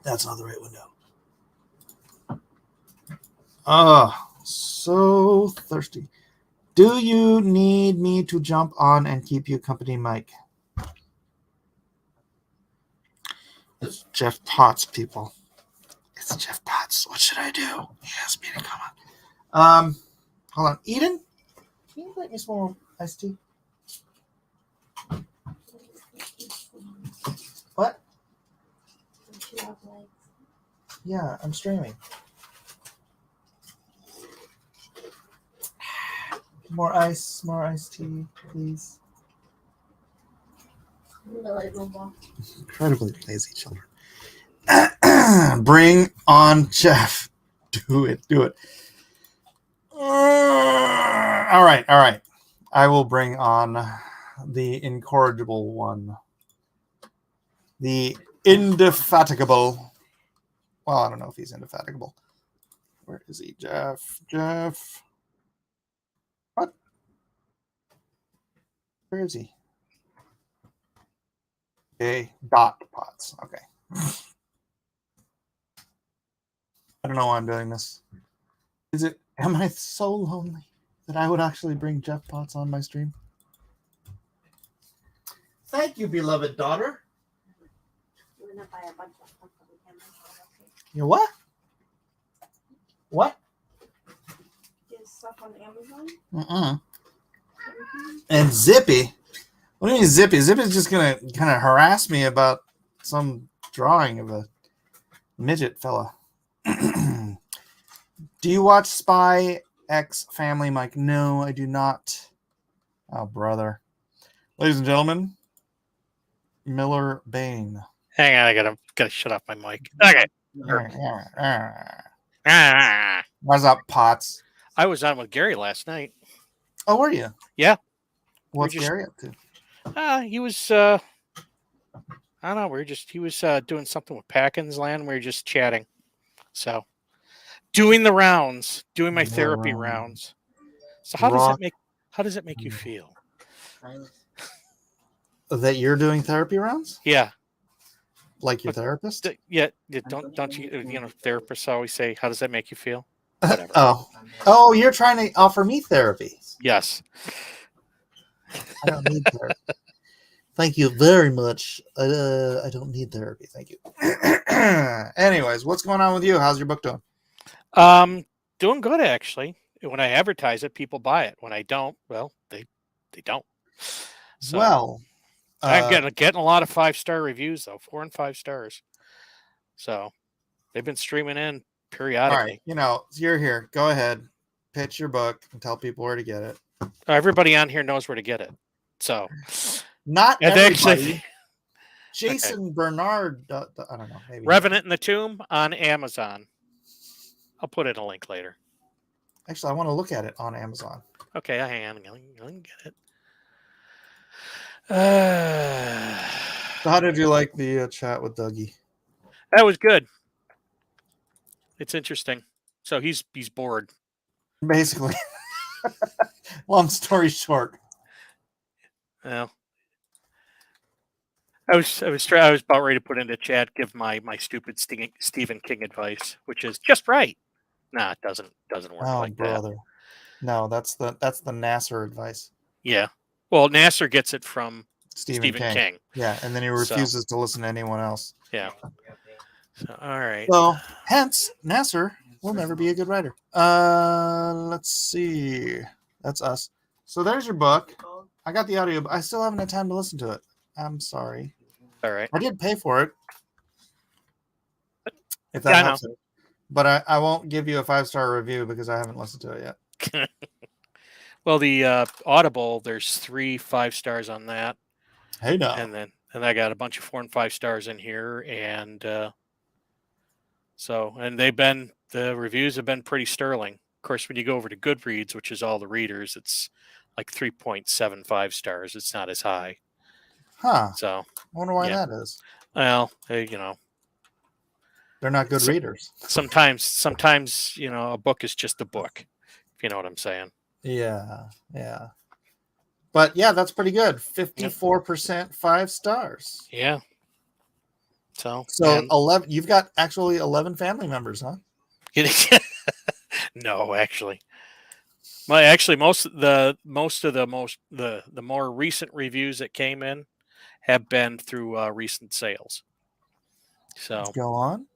That's not the right window. So thirsty. Do you need me to jump on and keep you company, Mike? It's Jeff Potts, people. It's Jeff Potts. What should I do? He asked me to come on. Hold on. Eden? Can you make me some more iced tea? What? Yeah, I'm streaming. More iced tea, please. Incredibly lazy children. Bring on Jeff. Do it. All right. I will bring on the incorrigible one. The indefatigable. Well, I don't know if he's indefatigable. Where is he? Jeff. What? Where is he? Okay. Dot Pots. Okay. I don't know why I'm doing this. Am I so lonely that I would actually bring Jeff Potts on my stream? Thank you, beloved daughter. You what? What? Stuff on Amazon? And Zippy? What do you mean Zippy? Zippy's just gonna kind of harass me about some drawing of a midget fella. Do you watch Spy X Family, Mike? No, I do not. Oh, brother. Ladies and gentlemen, Miller Bain. Hang on, I gotta shut off my mic. Okay. What's up, Potts? I was on with Gary last night. Oh, were you? Yeah. What's Gary up to? He was I don't know, he was doing something with Packins Land. We were just chatting. So doing the rounds, doing my therapy rounds. So how does it make you feel? That you're doing therapy rounds? Yeah. Like your therapist? Yeah. Don't you therapists always say, how does that make you feel? Whatever. Oh, you're trying to offer me therapy. Yes. I don't need therapy. Thank you very much. I don't need therapy. Thank you. Anyways, what's going on with you? How's your book doing? Doing good, actually. When I advertise it, people buy it. When I don't, well, they don't. So, well, I'm getting a lot of 5-star reviews though, 4 and 5 stars. So they've been streaming in periodically. All right, you're here. Go ahead, pitch your book and tell people where to get it. Everybody on here knows where to get it. So, Not and everybody. actually, Jason Bernard. I don't know. Maybe. Revenant in the Tomb on Amazon. I'll put in a link later. Actually, I want to look at it on Amazon. Okay, I am. I can get it. So how did you like the chat with Dougie? That was good. It's interesting. So he's bored. Basically, long story short. Well, I was about ready to put into chat, give my stupid Stephen King advice, which is just right. Nah, it doesn't work like brother. that. No, that's the Nasser advice. Yeah. Well, Nasser gets it from Stephen King. Yeah, and then he refuses to listen to anyone else. Yeah. So, all right. So, hence, Nasser will never be a good writer. Let's see. That's us. So there's your book. I got the audio, but I still haven't had time to listen to it. I'm sorry. All right. I did pay for it. If that helps it. But I won't give you a 5-star review because I haven't listened to it yet. Well, the Audible, there's 3 5 stars on that. Hey, no. And I got a bunch of 4 and 5 stars in here, and the reviews have been pretty sterling. Of course, when you go over to Goodreads, which is all the readers, it's like 3.75 stars. It's not as high. Huh. So I wonder why that is. Well, they're not good readers. Sometimes, a book is just a book, if you know what I'm saying. Yeah. But yeah, that's pretty good. 54% 5 stars. Yeah. So 11. You've got actually 11 family members, huh? No, actually. Most of the more recent reviews that came in have been through recent sales. So let's go on.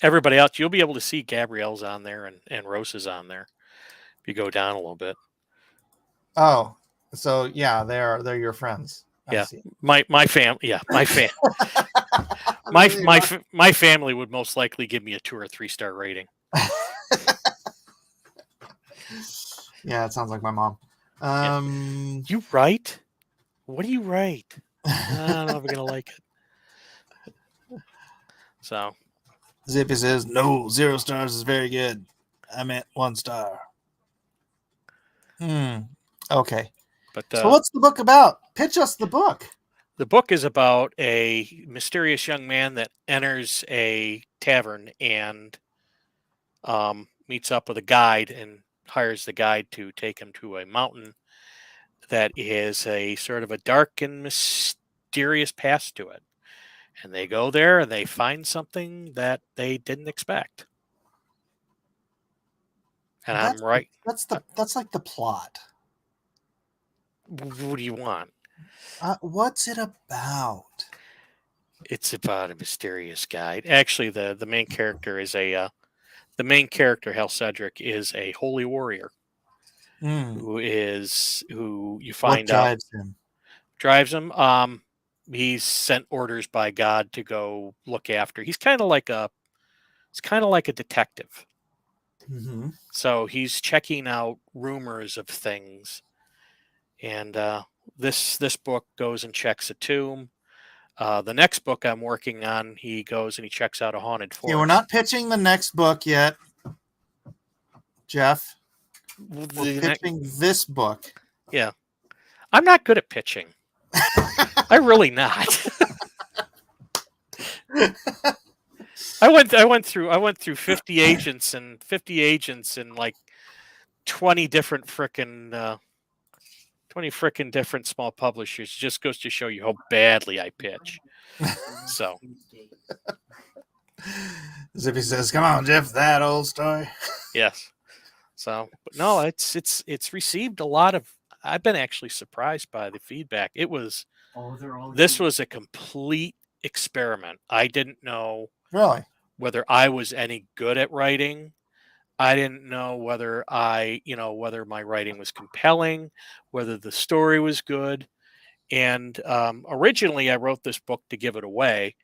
Everybody else, you'll be able to see Gabrielle's on there and Rose's on there if you go down a little bit. Oh, so yeah, they're your friends. Yeah, my family. Yeah, my my family would most likely give me a 2 or 3 star rating. Yeah, it sounds like my mom. You write? What do you write? I don't know if I'm gonna like it. So Zippy says no, 0 stars is very good. I meant 1 star. Okay. But so what's the book about? Pitch us the book. The book is about a mysterious young man that enters a tavern and meets up with a guide and hires the guide to take him to a mountain that is a sort of a dark and mysterious past to it. And they go there and they find something that they didn't expect. And I'm right. That's like the plot. What do you want? What's it about? It's about a mysterious guide. Actually, the main character is the main character, Hal Cedric, is a holy warrior who you find out drives him. He's sent orders by God to go look after. He's kind of like a detective. Mm-hmm. So he's checking out rumors of things, and this book goes and checks a tomb. The next book I'm working on, he goes and he checks out a haunted forest. Yeah, we're not pitching the next book yet, Jeff. We're pitching this book. Yeah, I'm not good at pitching. I'm really not. I went through 50 agents and like 20 different frickin' 20 frickin' different small publishers. Just goes to show you how badly I pitch. So Zippy says, "Come on, Jeff, that old story." Yes. So, but no, it's received a lot of. I've been actually surprised by the feedback. This was a complete experiment. I didn't know whether I was any good at writing. I didn't know whether whether my writing was compelling, whether the story was good. And originally I wrote this book to give it away.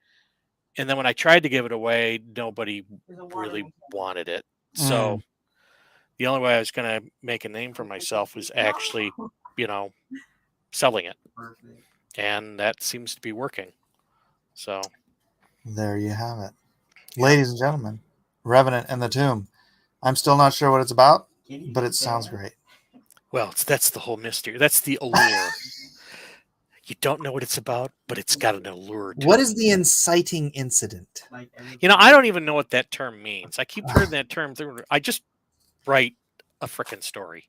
And then when I tried to give it away, nobody really wanted it. So The only way I was going to make a name for myself was actually, selling it. Perfect. And that seems to be working. So There you have it. Ladies and gentlemen, Revenant and the Tomb. I'm still not sure what it's about, but it sounds great. well, that's the whole mystery. That's the allure. You don't know what it's about, but it's got an allure to What it. is the inciting incident? Like I don't even know what that term means. I keep hearing that term. I just write a frickin' story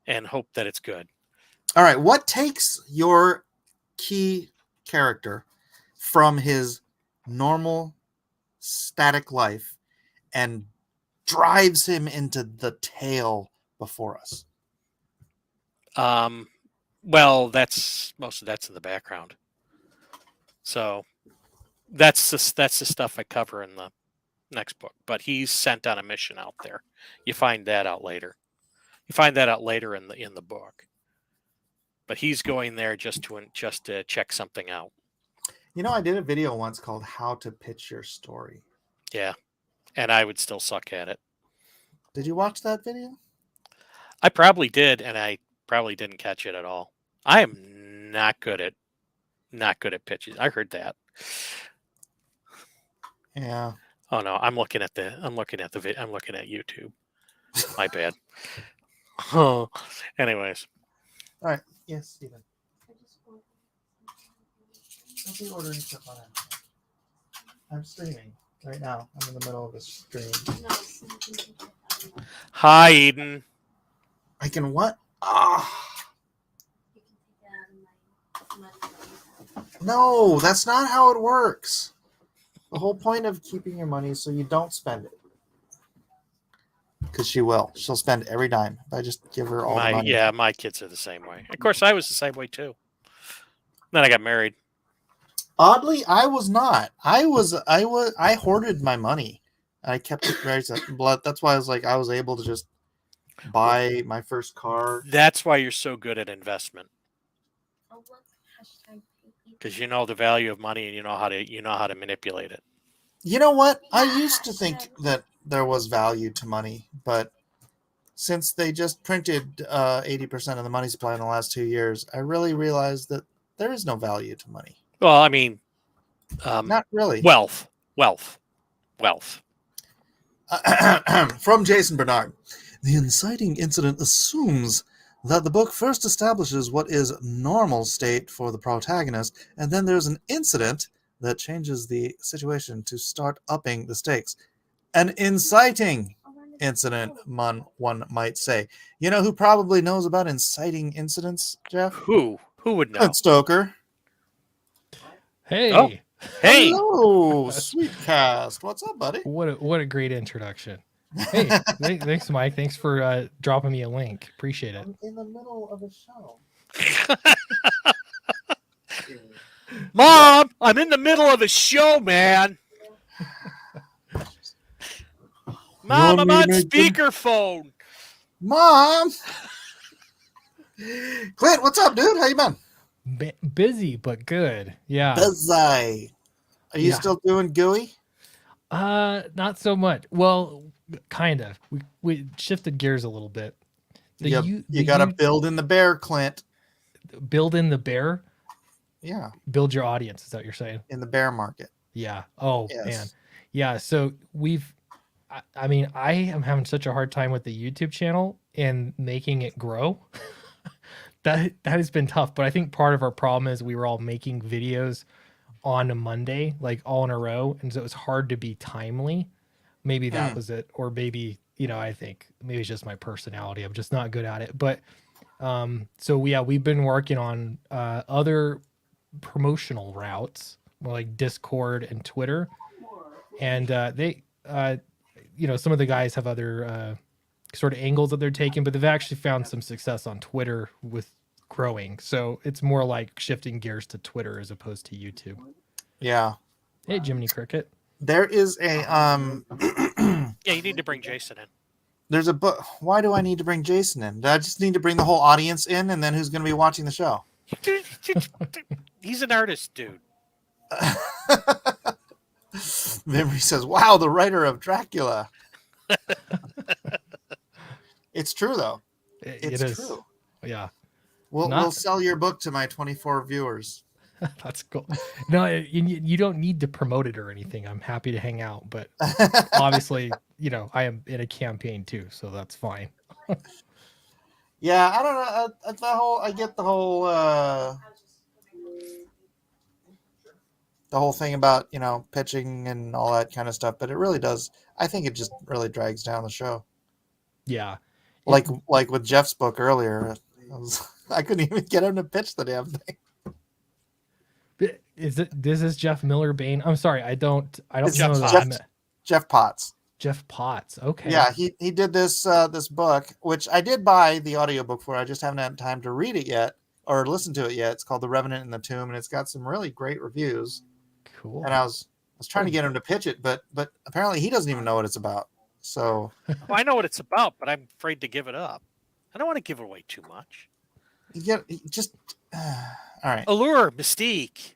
and hope that it's good. All right, what takes your key character from his normal static life and drives him into the tale before us? Well, most of that's in the background. So that's the stuff I cover in the next book. But he's sent on a mission out there. You find that out later. You find that out later in the book. But he's going there just to check something out. I did a video once called "How to Pitch Your Story." Yeah, and I would still suck at it. Did you watch that video? I probably did, and I probably didn't catch it at all. I am not good at pitches. I heard that. Yeah. Oh no, I'm looking at YouTube. My bad. Oh, anyways. All right. Yes, Stephen. Don't be ordering stuff on Amazon. I'm streaming right now. I'm in the middle of a stream. Hi, Eden. I can what? Ah. No, that's not how it works. The whole point of keeping your money is so you don't spend it. Because she will. She'll spend every dime. If I just give her all the money. Yeah, my kids are the same way. Of course, I was the same way too. Then I got married. Oddly, I was not. I hoarded my money. I kept it very blood. That's why I was able to just buy my first car. That's why you're so good at investment. Because you know the value of money and you know how to manipulate it. You know what? I used to think that there was value to money, but since they just printed 80% of the money supply in the last 2 years, I really realized that there is no value to money. Well, I mean, Not really. wealth. From Jason Bernard. The inciting incident assumes that the book first establishes what is normal state for the protagonist, and then there's an incident that changes the situation to start upping the stakes. An inciting incident, one might say. You know who probably knows about inciting incidents, Jeff? Who would know? Clint Stoker. Hey, Oh. Hey, Hello, sweet cast. What's up, buddy? what a great introduction. Hey, thanks, Mike. Thanks for dropping me a link. Appreciate it. I'm in the middle of a show. Mom, I'm in the middle of a show, man. Mom, want I'm me to on make them- speakerphone. Mom! Clint, what's up, dude? How you been? Busy but good. Yeah. Busy. Are you Yeah. still doing GUI? Not so much. Well, kind of. We shifted gears a little bit. You got to build in the bear, Clint. build in the bear. Yeah, Build your audience. Is that what you're saying? in the bear market. Yeah. Oh Yes. man. Yeah. So I mean, I am having such a hard time with the YouTube channel and making it grow. that has been tough. But I think part of our problem is we were all making videos on a Monday, like all in a row, and so it was hard to be timely. Maybe that was it, or maybe I think maybe it's just my personality. I'm just not good at it. But so yeah, we've been working on other promotional routes, like Discord and Twitter, and they some of the guys have other sort of angles that they're taking, but they've actually found some success on Twitter with growing. So it's more like shifting gears to Twitter as opposed to YouTube. Yeah. Hey, Jiminy Cricket. There is a Yeah, you need to bring Jason in. there's a book. Why do I need to bring Jason in? Do I just need to bring the whole audience in, and then who's going to be watching the show? He's an artist, dude. Memory says, "Wow, the writer of Dracula." It's true though. It It's is. true. Yeah. We'll Not- sell your book to my 24 viewers. That's cool. No, you don't need to promote it or anything. I'm happy to hang out, but obviously, I am in a campaign too, so that's fine. Yeah, I don't know. I get the whole thing about pitching and all that kind of stuff, but it really does. I think it just really drags down the show. Yeah. Like with Jeff's book earlier, I couldn't even get him to pitch the damn thing. This is Jeff Miller Bain? I'm sorry, I don't It's know Jeff that. Jeff Potts. Jeff Potts. Okay. Yeah, he did this book, which I did buy the audiobook for. I just haven't had time to read it yet or listen to it yet. It's called The Revenant in the Tomb, and it's got some really great reviews. Cool. And I was trying to get him to pitch it, but apparently he doesn't even know what it's about. So Well, I know what it's about, but I'm afraid to give it up. I don't want to give away too much. just all right. Allure, mystique,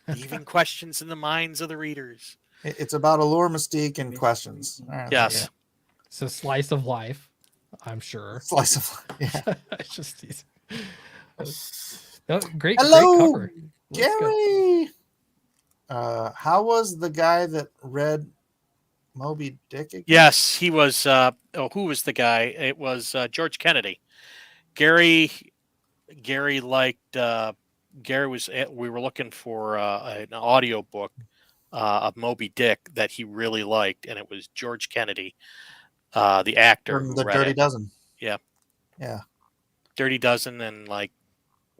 leaving questions in the minds of the readers. It's about allure, mystique, and questions. All right, Yes. Yeah. So slice of life, I'm sure. slice of yeah. It's just great Hello, cover. Let's go. Gary. How was the guy that read Moby Dick again? Yes, he was. Who was the guy? It was George Kennedy. Gary liked. Gary was. We were looking for an audio book of Moby Dick that he really liked, and it was George Kennedy, the actor From who the read Dirty it. Dozen. Yeah. Yeah. Dirty Dozen and like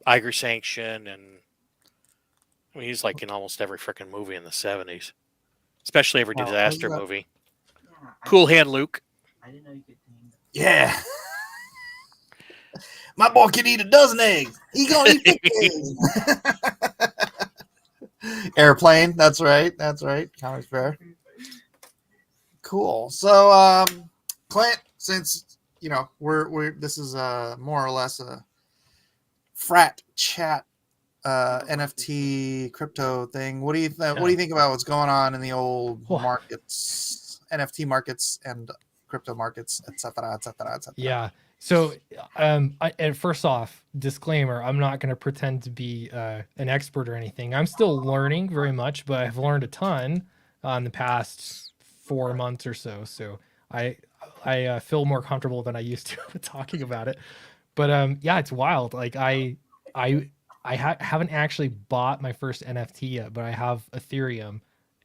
Iger Sanction, and I mean he's like in almost every freaking movie in the 70s, especially every Wow, disaster how's that? movie. Cool Hand Luke. I didn't know you could name them. Yeah. My boy can eat a dozen eggs. He gonna eat 50 eggs. Airplane. That's right. Comics Fair. Cool. So, Clint, since we're this is more or less a frat chat NFT crypto thing. What do you think? What do you think about what's going on in the old markets, NFT markets, and crypto markets, etc., etc., etc.? Yeah. So, and first off, disclaimer: I'm not going to pretend to be an expert or anything. I'm still learning very much, but I've learned a ton in the past 4 months or so. So I feel more comfortable than I used to with talking about it. But yeah, it's wild. Like I haven't actually bought my first NFT yet, but I have Ethereum,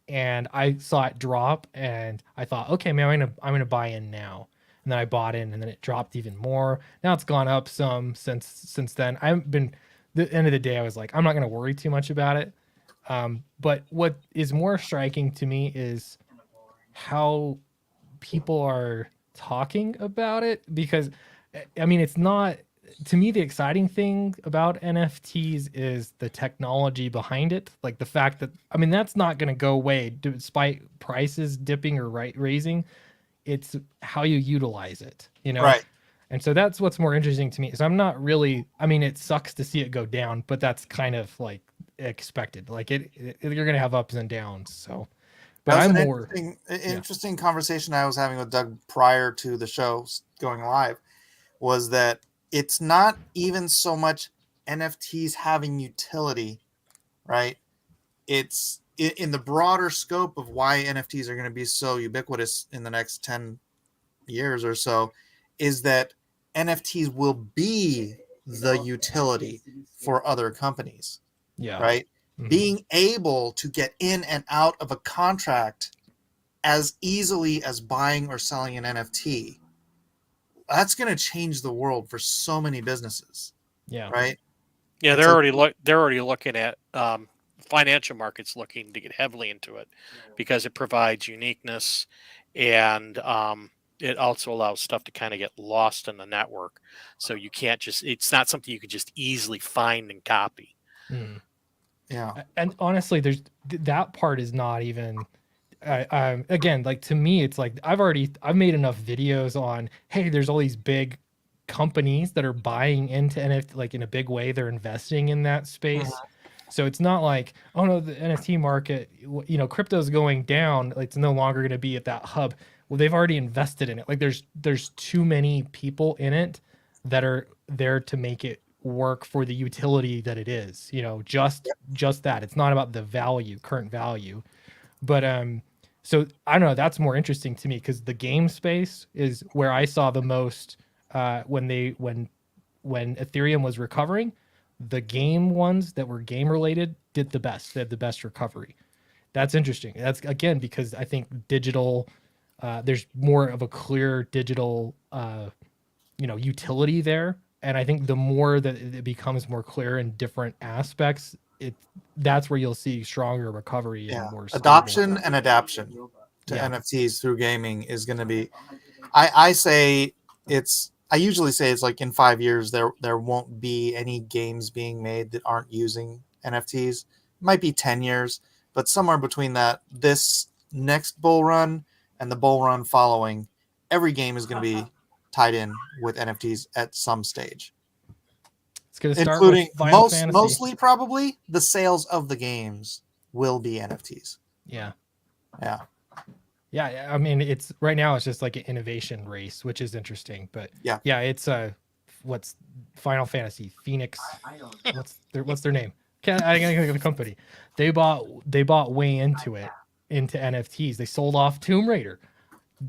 and I saw it drop, and I thought, okay, man, I'm gonna buy in now. And then I bought in, and then it dropped even more. Now it's gone up some since then. I haven't been. The end of the day, I was like, I'm not gonna worry too much about it. But what is more striking to me is how people are talking about it, because I mean, it's not, to me, the exciting thing about NFTs is the technology behind it. Like the fact that, I mean, that's not going to go away despite prices dipping or raising. It's how you utilize it, Right. And so that's what's more interesting to me. So I'm not really, I mean, it sucks to see it go down, but that's kind of like expected. Like you're going to have ups and downs. So, but That was I'm an more interesting conversation I was having with Doug prior to the show going live, was that it's not even so much NFTs having utility, right? It's in the broader scope of why NFTs are going to be so ubiquitous in the next 10 years or so, is that NFTs will be the utility for other companies, yeah. right? Mhm. Being able to get in and out of a contract as easily as buying or selling an NFT, that's going to change the world for so many businesses. Yeah. Right. Yeah, It's they're already looking at financial markets looking to get heavily into it because it provides uniqueness, and it also allows stuff to kind of get lost in the network. So you can't it's not something you can just easily find and copy. Mhm. Yeah. And honestly, there's that part is not even again, like to me, it's like I've made enough videos on, hey, there's all these big companies that are buying into NFT, like in a big way, they're investing in that space. So it's not like, oh no, the NFT market, crypto's going down. Like, it's no longer going to be at that hub. Well, they've already invested in it. Like there's too many people in it that are there to make it work for the utility that it is. Just that. It's not about the value, current value. But so I don't know. That's more interesting to me because the game space is where I saw the most when Ethereum was recovering. The game ones that were game related did the best. They had the best recovery. That's interesting. That's again because I think digital. There's more of a clear digital, utility there, and I think the more that it becomes more clear in different aspects, that's where you'll see stronger recovery and more stable. Adoption and adaption to Yeah. NFTs through gaming is going to be. I usually say it's like in 5 years there won't be any games being made that aren't using NFTs. It might be 10 years, but somewhere between this next bull run and the bull run following, every game is going to be tied in with NFTs at some stage. It's going to start Including with Final Fantasy. mostly probably the sales of the games will be NFTs. Yeah. Yeah. Yeah, I mean, it's right now it's just like an innovation race, which is interesting. But Yeah, it's what's Final Fantasy Phoenix? What's their name? I gotta think of the company. They bought way into NFTs. They sold off Tomb Raider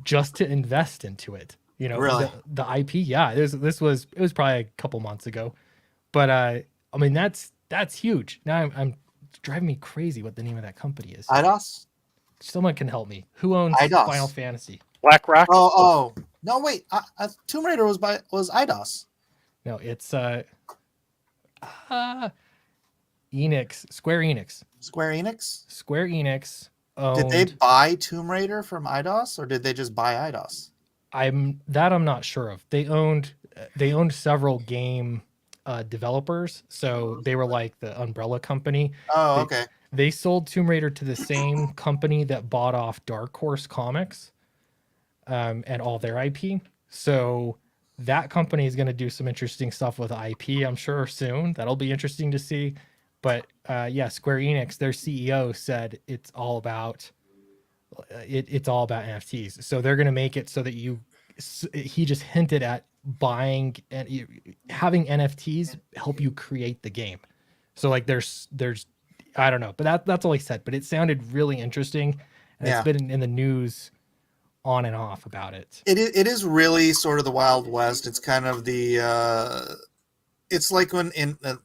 just to invest into it. Really? The IP. Yeah, it was probably a couple months ago, but I mean that's huge. Now I'm driving me crazy what the name of that company is. IDOS? Someone can help me. Who owns IDOS. Final Fantasy? BlackRock. Oh no! Wait, Tomb Raider was IDOS. No, it's Enix, Square Enix. Square Enix. Square Enix Did they owned. buy Tomb Raider from IDOS, or did they just buy IDOS? I'm not sure of. They owned several game developers, so they were like the umbrella company. Oh, They- okay. They sold Tomb Raider to the same company that bought off Dark Horse Comics, and all their IP. So that company is going to do some interesting stuff with IP, I'm sure, soon. That'll be interesting to see. But Square Enix, their CEO said it's all about NFTs. So they're going to make it so that he just hinted at buying and having NFTs help you create the game. So like there's I don't know, but that's all he said. But it sounded really interesting, and Yeah. it's been in the news on and off about it. It is really sort of the Wild West. It's kind of it's like when the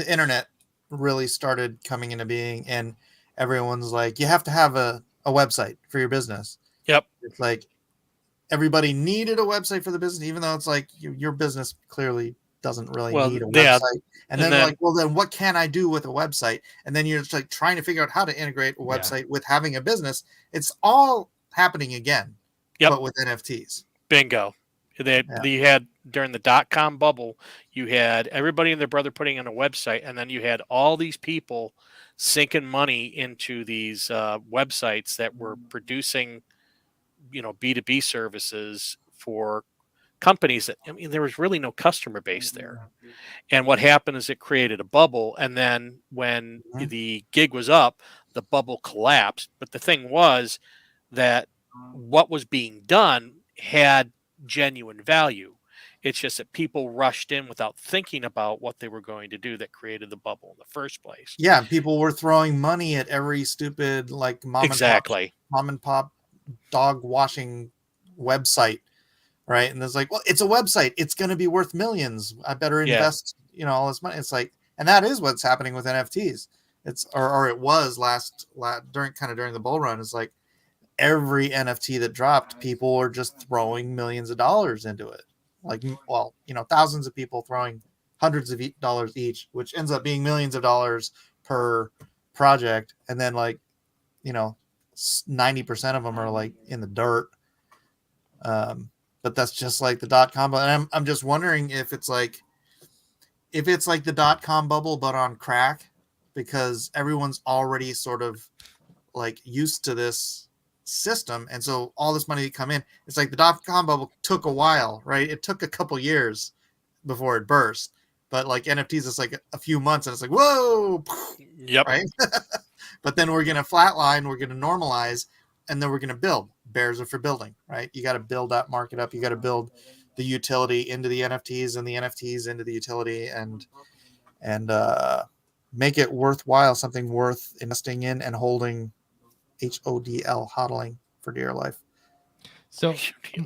internet really started coming into being, and everyone's like, you have to have a website for your business. Yep. It's like everybody needed a website for the business, even though it's like your business clearly doesn't really need a website. And then like, well, then what can I do with a website? And then you're just like trying to figure out how to integrate a website with having a business. It's all happening again, but with NFTs. Bingo. You had during the .com bubble, you had everybody and their brother putting in a website, and then you had all these people sinking money into these websites that were producing, B2B services for companies that, there was really no customer base there. And what happened is it created a bubble. And then when the gig was up, the bubble collapsed. But the thing was that what was being done had genuine value. It's just that people rushed in without thinking about what they were going to do that created the bubble in the first place. Yeah, people were throwing money at every stupid like mom and pop dog washing website, right? And it's like, well, it's a website. It's going to be worth millions. I better invest, all this money. It's like, and that is what's happening with NFTs. It's or it was during the bull run. It's like every NFT that dropped, people were just throwing millions of dollars into it. Like, well, thousands of people throwing hundreds of dollars each, which ends up being millions of dollars per project. And then 90% of them are like in the dirt. But that's just like the .com. And I'm just wondering if it's like the .com bubble, but on crack, because everyone's already sort of like used to this system, and so all this money come in. It's like the .com bubble took a while, right? It took a couple years before it burst, But like NFTs, it's like a few months and it's like, whoa, Yep. right? But then we're going to flatline, we're going to normalize, and then we're going to build. Bears are for building, right? You got to build that market up. You got to build the utility into the NFTs and the NFTs into the utility and make it worthwhile, something worth investing in and holding, hodling for dear life. So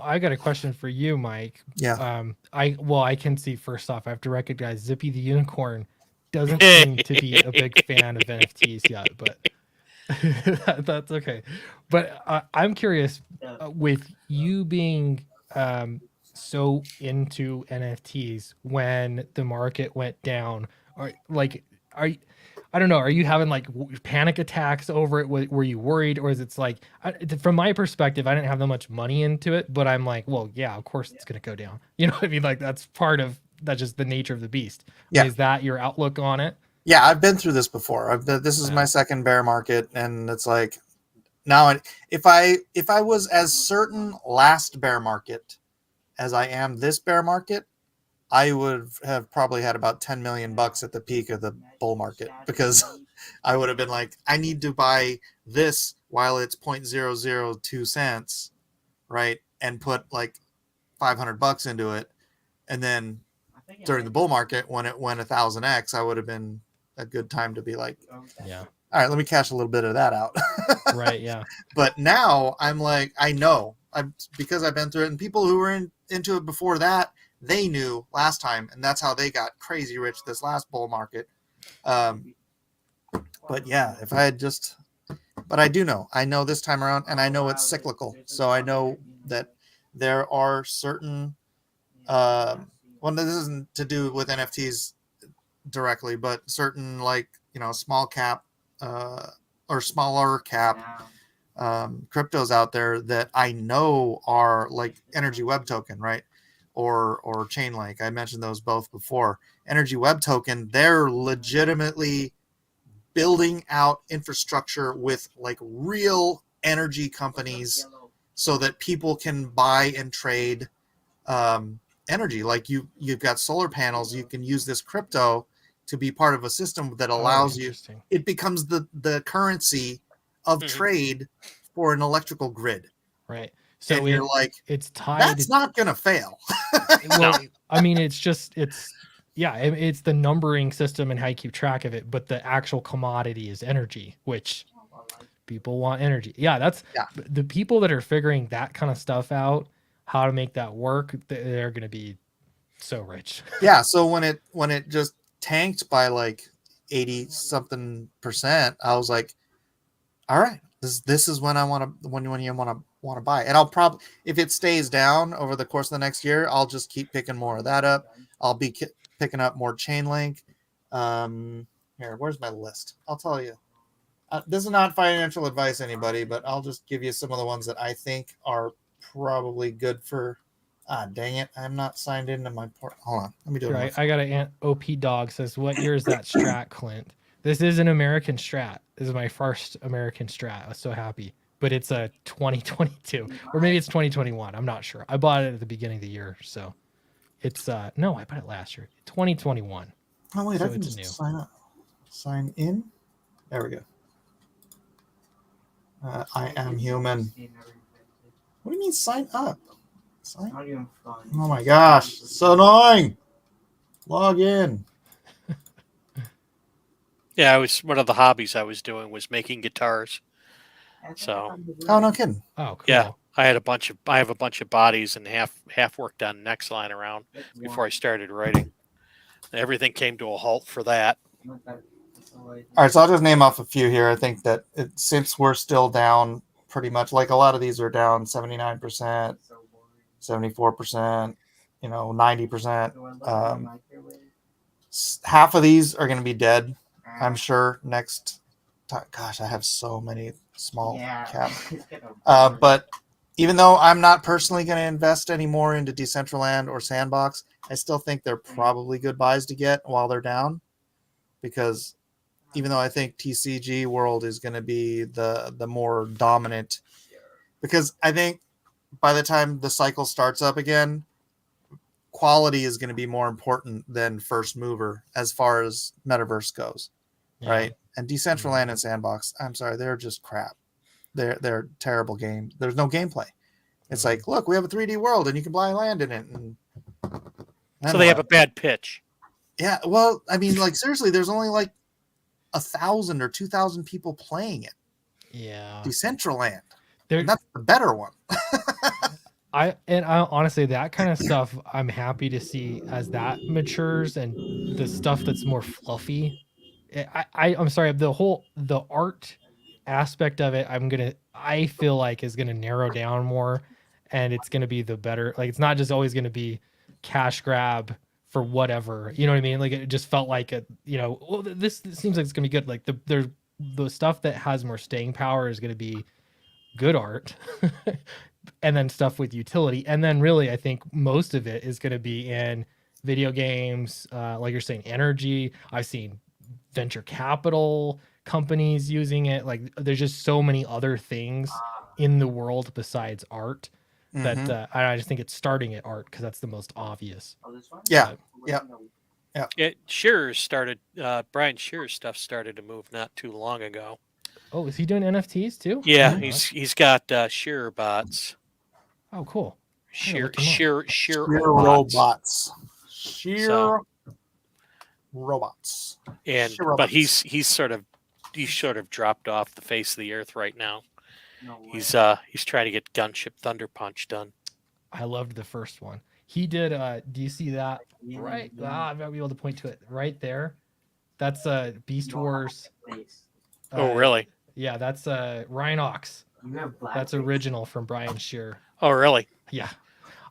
I got a question for you, Mike. Yeah. I can see first off, I have to recognize Zippy the Unicorn doesn't seem to be a big fan of NFTs yet, but that's okay. But I'm curious, with you being so into NFTs when the market went down, or like, I don't know, are you having like panic attacks over it? Were you worried, or is it's like, from my perspective, I didn't have that much money into it, but I'm like, well, yeah, of course it's gonna go down. You know what I mean? Like that's just the nature of the beast. Yeah. Is that your outlook on it? Yeah, I've been through this before. This is my second bear market, and it's like now if I was as certain last bear market as I am this bear market, I would have probably had about 10 million bucks at the peak of the bull market, because I would have been like, I need to buy this while it's 0.002 cents, right? And put like 500 bucks into it. And then during the bull market, when it went 1,000x, I would have been a good time to be like, Yeah. all right, let me cash a little bit of that out. Right. Yeah. But now I'm like, I know, because I've been through it, and people who were into it before that, they knew last time, and that's how they got crazy rich this last bull market. But yeah, if I had just, but I do know, I know this time around, and I know it's cyclical. So I know that there are certain, well, this isn't to do with NFTs directly, but certain, like, small cap or smaller cap cryptos out there that I know are like Energy Web Token, right? Or Chainlink. I mentioned those both before. Energy Web Token, they're legitimately building out infrastructure with like real energy companies so that people can buy and trade energy. Like you've got solar panels, you can use this crypto to be part of a system that allows you. It becomes the currency of trade for an electrical grid. Right. So and you're like, it's tied. That's not going to fail. Well, I mean, it's the numbering system and how you keep track of it, but the actual commodity is energy, which people want energy. Yeah, the people that are figuring that kind of stuff out, how to make that work, they're going to be so rich. Yeah. So when it just tanked by like 80 something %, I was like, all right, this is when I want to, when you want to buy. And I'll probably, if it stays down over the course of the next year, I'll just keep picking more of that up. I'll be picking up more Chainlink. Here, where's my list? I'll tell you. This is not financial advice, anybody, but I'll just give you some of the ones that I think are probably good for. Dang it, I'm not signed into my port. Hold on, let me do it. Right, I got an OP dog says, "What year is that strat, Clint?" This is an American strat. This is my first American strat. I was so happy. But it's a 2022, or maybe it's 2021. I'm not sure. I bought it at the beginning of the year, so it's no, I bought it last year. 2021. Oh wait, so I can just new. sign up. Sign in. There we go. I am human. What do you mean sign up? Sign? Oh my gosh, so annoying. Log in. Yeah, one of the hobbies I was doing was making guitars. So. Oh, no kidding. Oh, cool. Yeah, I have a bunch of bodies and half worked on next line around before I started writing. Everything came to a halt for that. All right, so I'll just name off a few here. I think that since we're still down pretty much, like a lot of these are down 79%, 74%, 90%. Half of these are going to be dead, I'm sure, next time. Gosh, I have so many small caps. But even though I'm not personally going to invest anymore into Decentraland or Sandbox, I still think they're probably good buys to get while they're down, because even though I think TCG World is going to be the more dominant, because I think by the time the cycle starts up again, quality is going to be more important than first mover as far as metaverse goes, right? And Decentraland and Sandbox, I'm sorry, they're just crap. They're terrible games. There's no gameplay. It's like, look, we have a 3D world and you can buy land in it. And So they have a bad pitch. Yeah, well, I mean, like seriously, there's only like 1,000 or 2,000 people playing it. Yeah. Decentraland. And that's the better one. I honestly, that kind of stuff I'm happy to see as that matures, and the stuff that's more fluffy. I'm sorry, the art aspect of it, I feel like is gonna narrow down more, and it's gonna be the better. Like, it's not just always gonna be cash grab for whatever, you know what I mean? Like, it just felt like well, this seems like it's gonna be good. Like the stuff that has more staying power is gonna be good art. And then stuff with utility, and then really I think most of it is going to be in video games, like you're saying, energy. I've seen venture capital companies using it. Like, there's just so many other things in the world besides art that I just think it's starting at art because that's the most obvious. Yeah. Shearer's started. Brian Shearer's stuff started to move not too long ago. Oh, is he doing NFTs too? Yeah, he's got Shearer bots. Oh, cool. Sheer robots. Robots. And Sheer robots. but he's sort of dropped off the face of the earth right now. No way. He's trying to get Gunship Thunder Punch done. I loved the first one. He did. Do you see that? Right. I'm gonna be able to point to it right there. That's Beast Wars. Oh, really? Yeah, that's Ryan Ox. That's original from Brian Shearer. Oh, really? Yeah.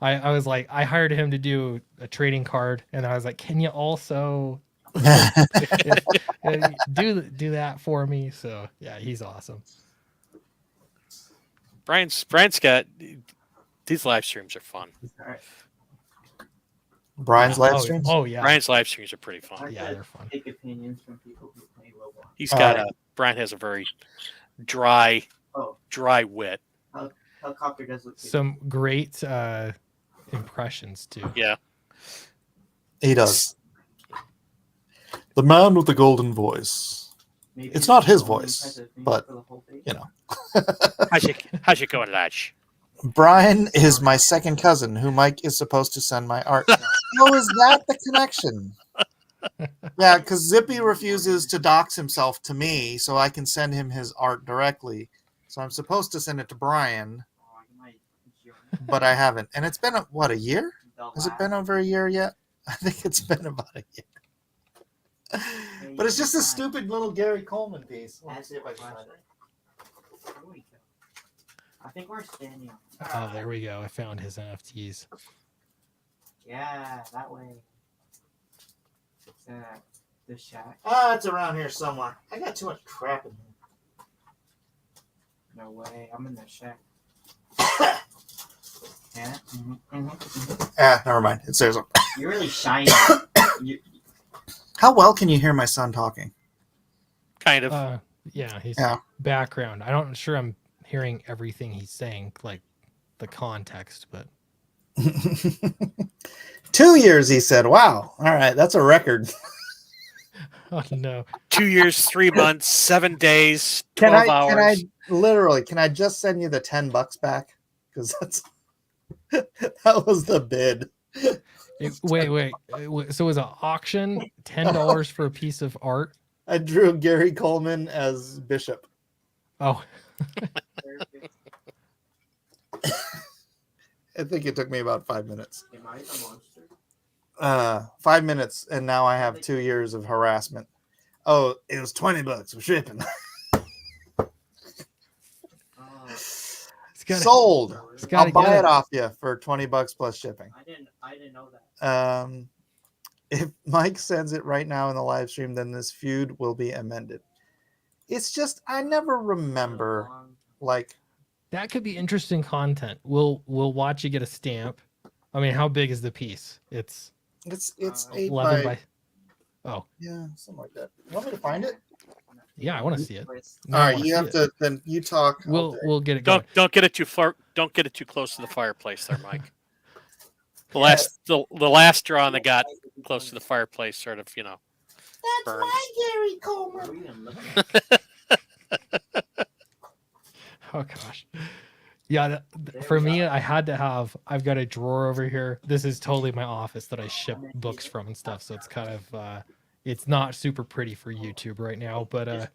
I was like, I hired him to do a trading card, and I was like, can you also do that for me? So yeah, he's awesome. Brian's got these live streams are fun. Brian's live streams? Oh yeah. Brian's live streams are pretty fun. Yeah, they're fun. Take opinions from people who play Roblox. He's got Brian has a very dry wit. Helicopter does look good. Some great impressions too. Yeah. He does. The man with the golden voice. Maybe It's not his the only voice, impressive thing but, for the whole thing. you know. How's it going, Latch? Brian is my second cousin who Mike is supposed to send my art. How is that the connection? Yeah, because Zippy refuses to dox himself to me so I can send him his art directly. So I'm supposed to send it to Brian, but I haven't. And it's been, a year? Has it been over a year yet? I think it's been about a year. But it's just a stupid little Gary Coleman piece. Let's see if I can find it. I think we're standing on. Oh, there we go. I found his NFTs. Yeah, that way. It's the shack. It's around here somewhere. I got too much crap in here. No way. I'm in the shack. Yeah. Never mind. It says. You're really shiny. How well can you hear my son talking? Kind of. Yeah, he's Yeah. background. I'm sure I'm hearing everything he's saying, like the context, but 2 years, he said. Wow. All right, that's a record. oh no. 2 years, 3 months, 7 days, 12 hours. Can I just send you the $10 back? Because that was the bid. Wait. So it was an auction, $10 for a piece of art? I drew Gary Coleman as Bishop. Oh. I think it took me about 5 minutes. Am I a monster? 5 minutes, and now I have 2 years of harassment. Oh, it was $20 for shipping. Sold. I'll buy it off you for $20 plus shipping. I didn't know that. If Mike sends it right now in the live stream, then this feud will be amended. It's just I never remember like that could be interesting content. We'll watch you get a stamp. I mean, how big is the piece? It's 8 11 by. Oh yeah, something like that. You want me to find it? Yeah, I want to see it. All right, you have to. Then you talk. We'll get it going. Don't get it too far. Don't get it too close to the fireplace, there, Mike. the last straw that got close to the fireplace sort of, That's burned. my Gary Coleman. Oh gosh. Yeah, for me, I've got a drawer over here. This is totally my office that I ship books from and stuff. So it's kind of, it's not super pretty for YouTube right now, but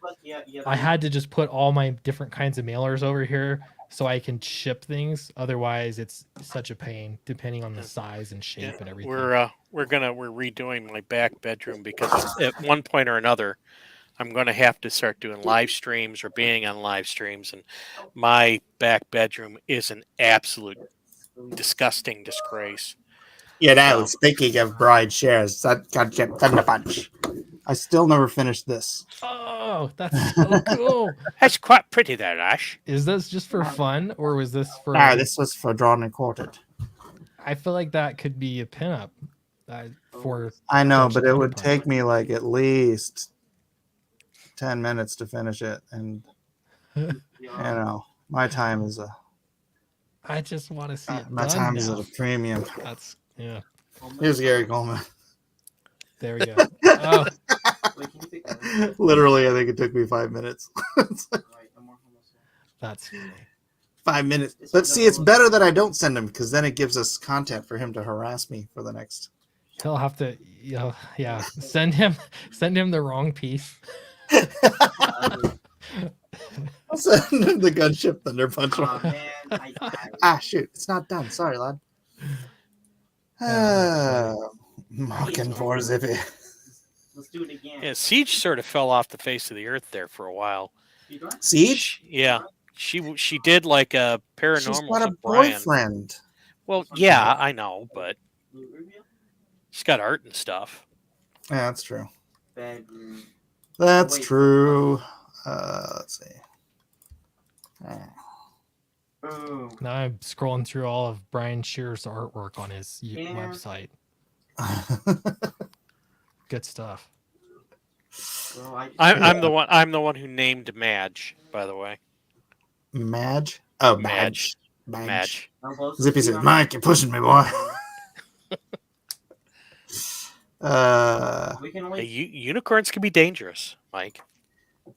I had to just put all my different kinds of mailers over here so I can ship things. Otherwise, it's such a pain depending on the size and shape and everything. We're redoing my back bedroom because at one point or another, I'm going to have to start doing live streams or being on live streams, and my back bedroom is an absolute disgusting disgrace. Speaking of bride shares, that got Thunder Punch. I still never finished this. Oh, that's so cool. That's quite pretty there, Ash. Is this just for fun or was this for... No, this was for drawn and quartered. I feel like that could be a pinup for... I know, but it would take me like at least 10 minutes to finish it. And, my time is I just want to see it my done time now. is at a premium. That's... Yeah. Here's Gary Coleman. There we go. Oh, Literally, I think it took me 5 minutes. that's funny. 5 minutes. But see, it's better that I don't send him because then it gives us content for him to harass me for the next. He'll have to, yeah. Send him the wrong piece. I'll send him the gunship Thunder Punch. Oh, man, Shoot. It's not done. Sorry, lad. Mocking poor Zippy. Let's do it again. Yeah, Siege sort of fell off the face of the earth there for a while. Siege? Yeah, she did like a paranormal. She's got a with Brian. boyfriend. Well, yeah, I know, but she's got art and stuff. Yeah, that's true. Bedroom. That's true. Let's see. Boom. Now I'm scrolling through all of Brian Shear's artwork on his website. Good stuff. Well, I'm the one who named Madge, by the way. Madge? Oh, Madge. Madge. Madge. Zippy says, Mike, you're pushing me, boy. We can Hey, only, unicorns can be dangerous, Mike.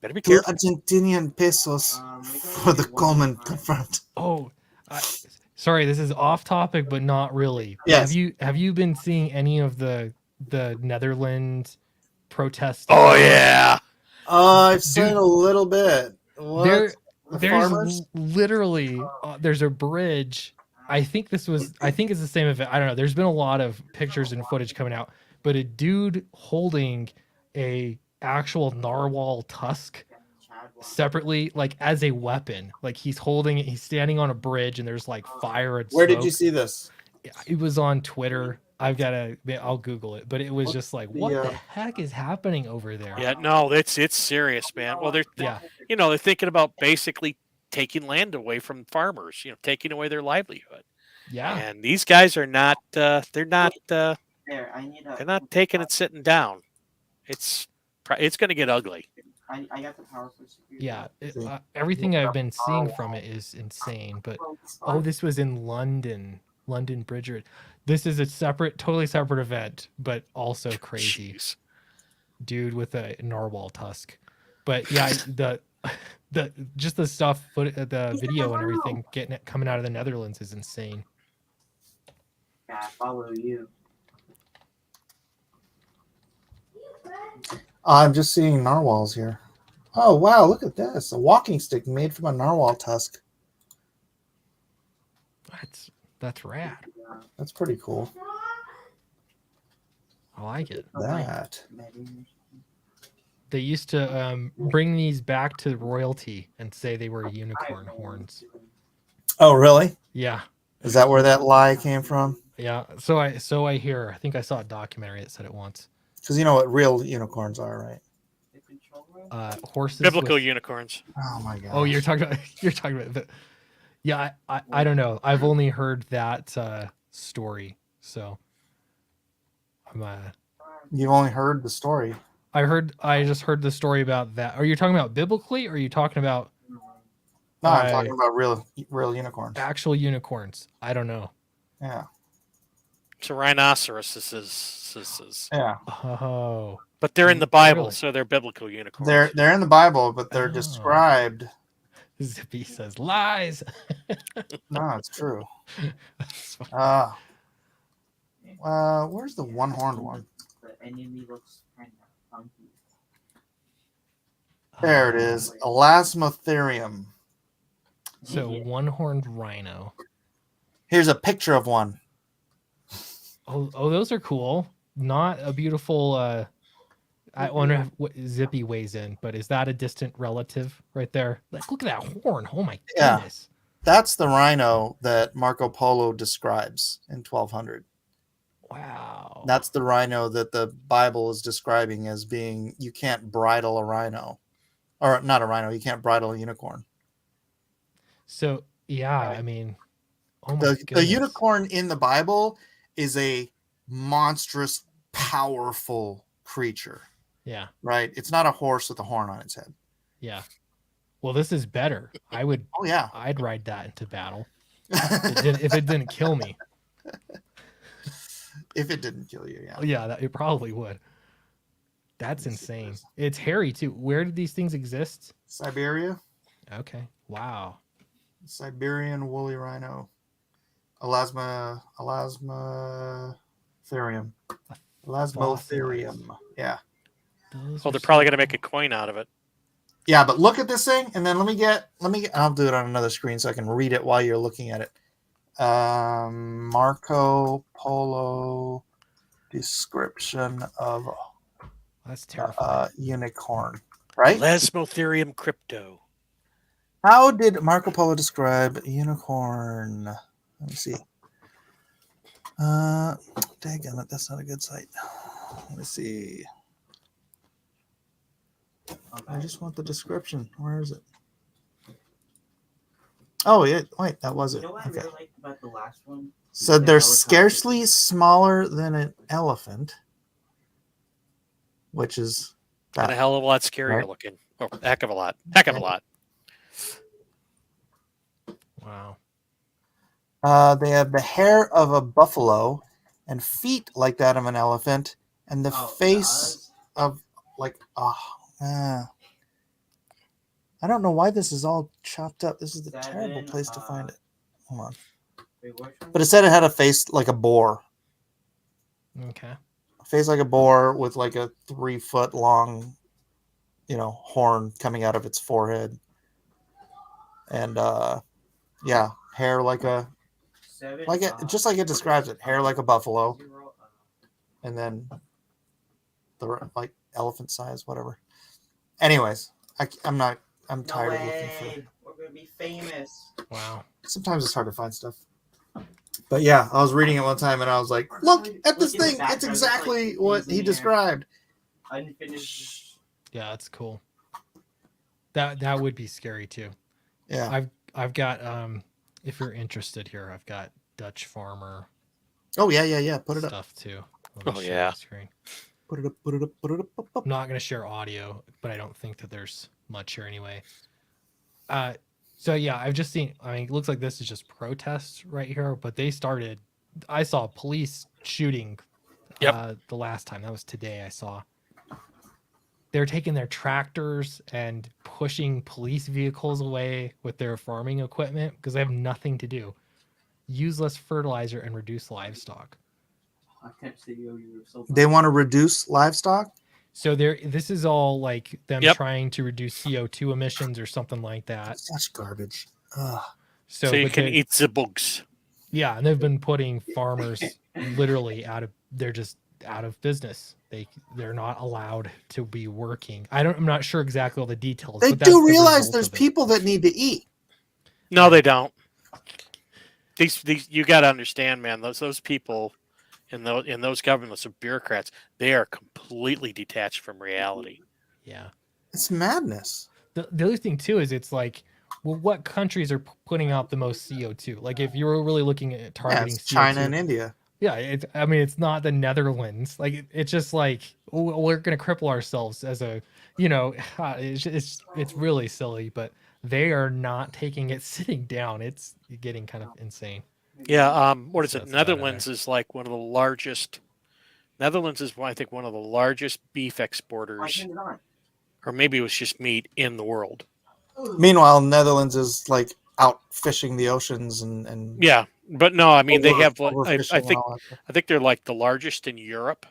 Better be Two careful. Argentinian pesos for the Coleman confront. Oh, sorry, this is off topic, but not really. Yes. Have you been seeing any of the Netherlands protests? Oh yeah. I've seen a little bit. What? There's Farmers? literally there's a bridge. I think it's the same event. I don't know. There's been a lot of pictures and footage coming out, but a dude holding a actual narwhal tusk separately, like as a weapon. Like he's holding it. He's standing on a bridge, and there's like fire and Where did smoke. you see this? It was on Twitter. I'll Google it, but it was just like, what the heck is happening over there? Yeah, no, it's serious, man. Well, they're thinking about basically taking land away from farmers, taking away their livelihood. Yeah. And these guys are not they're not there, I need a, they're not taking it sitting down. It's going to get ugly. I got the power for security. Yeah, everything I've been seeing from it is insane. But this was in London Bridge. This is a totally separate event, but also crazy. Jeez. Dude with a narwhal tusk. But yeah, the just the stuff, the video and everything coming out of the Netherlands is insane. Yeah, I follow you. I'm just seeing narwhals here. Oh, wow, look at this. A walking stick made from a narwhal tusk. That's rad. That's pretty cool. I like it. That. They used to bring these back to royalty and say they were unicorn horns. Oh, really? Yeah. Is that where that lie came from? Yeah. So I hear. I think I saw a documentary that said it once. Because you know what real unicorns are, right? Horses. Biblical unicorns. Oh my god. Oh, you're talking about. But yeah, I don't know. I've only heard that story. So I'm You've only heard the story. I just heard the story about that. Are you talking about biblically, or are you talking about No, I'm talking about real unicorns. actual unicorns? I don't know. Yeah. So rhinoceroses. Yeah, Oh, But they're in the Bible, Really? so they're biblical unicorns. they're in the Bible, but they're Oh. described. Zippy says lies. No, it's true. That's funny. Where's the one-horned one? The enemy looks kind of funky. There it is. Elasmotherium. So one-horned rhino. Here's a picture of one. Oh, those are cool. Not a beautiful. I wonder what Zippy weighs in, but is that a distant relative right there? Like, look at that horn. Oh my Yeah. goodness. That's the rhino that Marco Polo describes in 1200. Wow. That's the rhino that the Bible is describing as being, you can't bridle a rhino. Or not a rhino, you can't bridle a unicorn. So yeah, I mean, oh my The goodness. unicorn in the Bible is a monstrous, powerful creature, Yeah, right? It's not a horse with a horn on its head. yeah. Well, this is better. Oh, yeah. I'd ride that into battle. If it didn't kill me. If it didn't kill you, yeah. Yeah, it probably would. That's insane. It's hairy too. Where did these things exist? Siberia, Okay. Wow. Siberian woolly rhino, Elasmotherium. Elasmotherium. Yeah. Those Oh, are they're probably so going to make a cool. coin out of it. Yeah, but look at this thing, and then let me get. I'll do it on another screen so I can read it while you're looking at it. Marco Polo description of That's terrifying. unicorn. Right? Elasmotherium crypto. How did Marco Polo describe unicorn? Let me see. Daggone it, that's not a good site. Let me see. I just want the description. Where is it? Oh, yeah. Wait, that was You it. know what I Okay. really liked about the last one? So they're scarcely smaller than an elephant, which is And a that. hell of a lot scarier Right. looking. Oh, heck of a lot. Heck of a lot. Wow. They have the hair of a buffalo and feet like that of an elephant, and the face of like I don't know why this is all chopped up. This is the terrible place to find it. Hold on. Wait, which one? But it said it had a face like a boar. Okay. A face like a boar with like a 3-foot long, horn coming out of its forehead. And yeah, hair like a just like it describes it. Hair like a buffalo, and then the like elephant size, whatever. Anyways, I'm tired of looking for. We're gonna be famous. Wow. Sometimes it's hard to find stuff. But yeah, I was reading it one time and I was like, look at this thing. It's exactly what he described. Unfinished. Yeah, that's cool. That would be scary too. Yeah. I've got if you're interested here, I've got Dutch Farmer Oh yeah. Put it up. stuff too. Let me Oh, share yeah. the screen. Put it up. I'm not going to share audio, but I don't think that there's much here anyway. So yeah, I've just seen. I mean, it looks like this is just protests right here, but they started. I saw police shooting. Yep. The last time that was today. I saw. They're taking their tractors and pushing police vehicles away with their farming equipment because they have nothing to do. Use less fertilizer and reduce livestock. I kept saying you were so. They want to reduce livestock. So this is all like them Yep. trying to reduce CO2 emissions or something like that. Such garbage. Ugh. So you but can they- eat the bugs. Yeah, and they've been putting farmers literally they're just out of business. They're not allowed to be working. I'm not sure exactly all the details. They but that's do the realize result there's of it. people that need to eat. No, they don't. These you got to understand, man. Those people in those governments of bureaucrats, they are completely detached from reality. Yeah. It's madness. The other thing too is it's like, well, what countries are putting out the most CO2? Like if you were really looking at Yeah, targeting it's China CO2, and India. yeah, it's not the Netherlands. Like it's just like we're gonna cripple ourselves as a, it's really silly. But they are not taking it sitting down. It's getting kind of insane. Yeah. What is it? That's about it. Netherlands is like one of the largest. Netherlands is, I think, one of the largest beef I exporters, turned it on. or maybe it was just meat in the world. Meanwhile, Netherlands is like out fishing the oceans and Yeah, but no, I mean they have. overfishing I and think all that stuff. I think they're like the largest in Europe,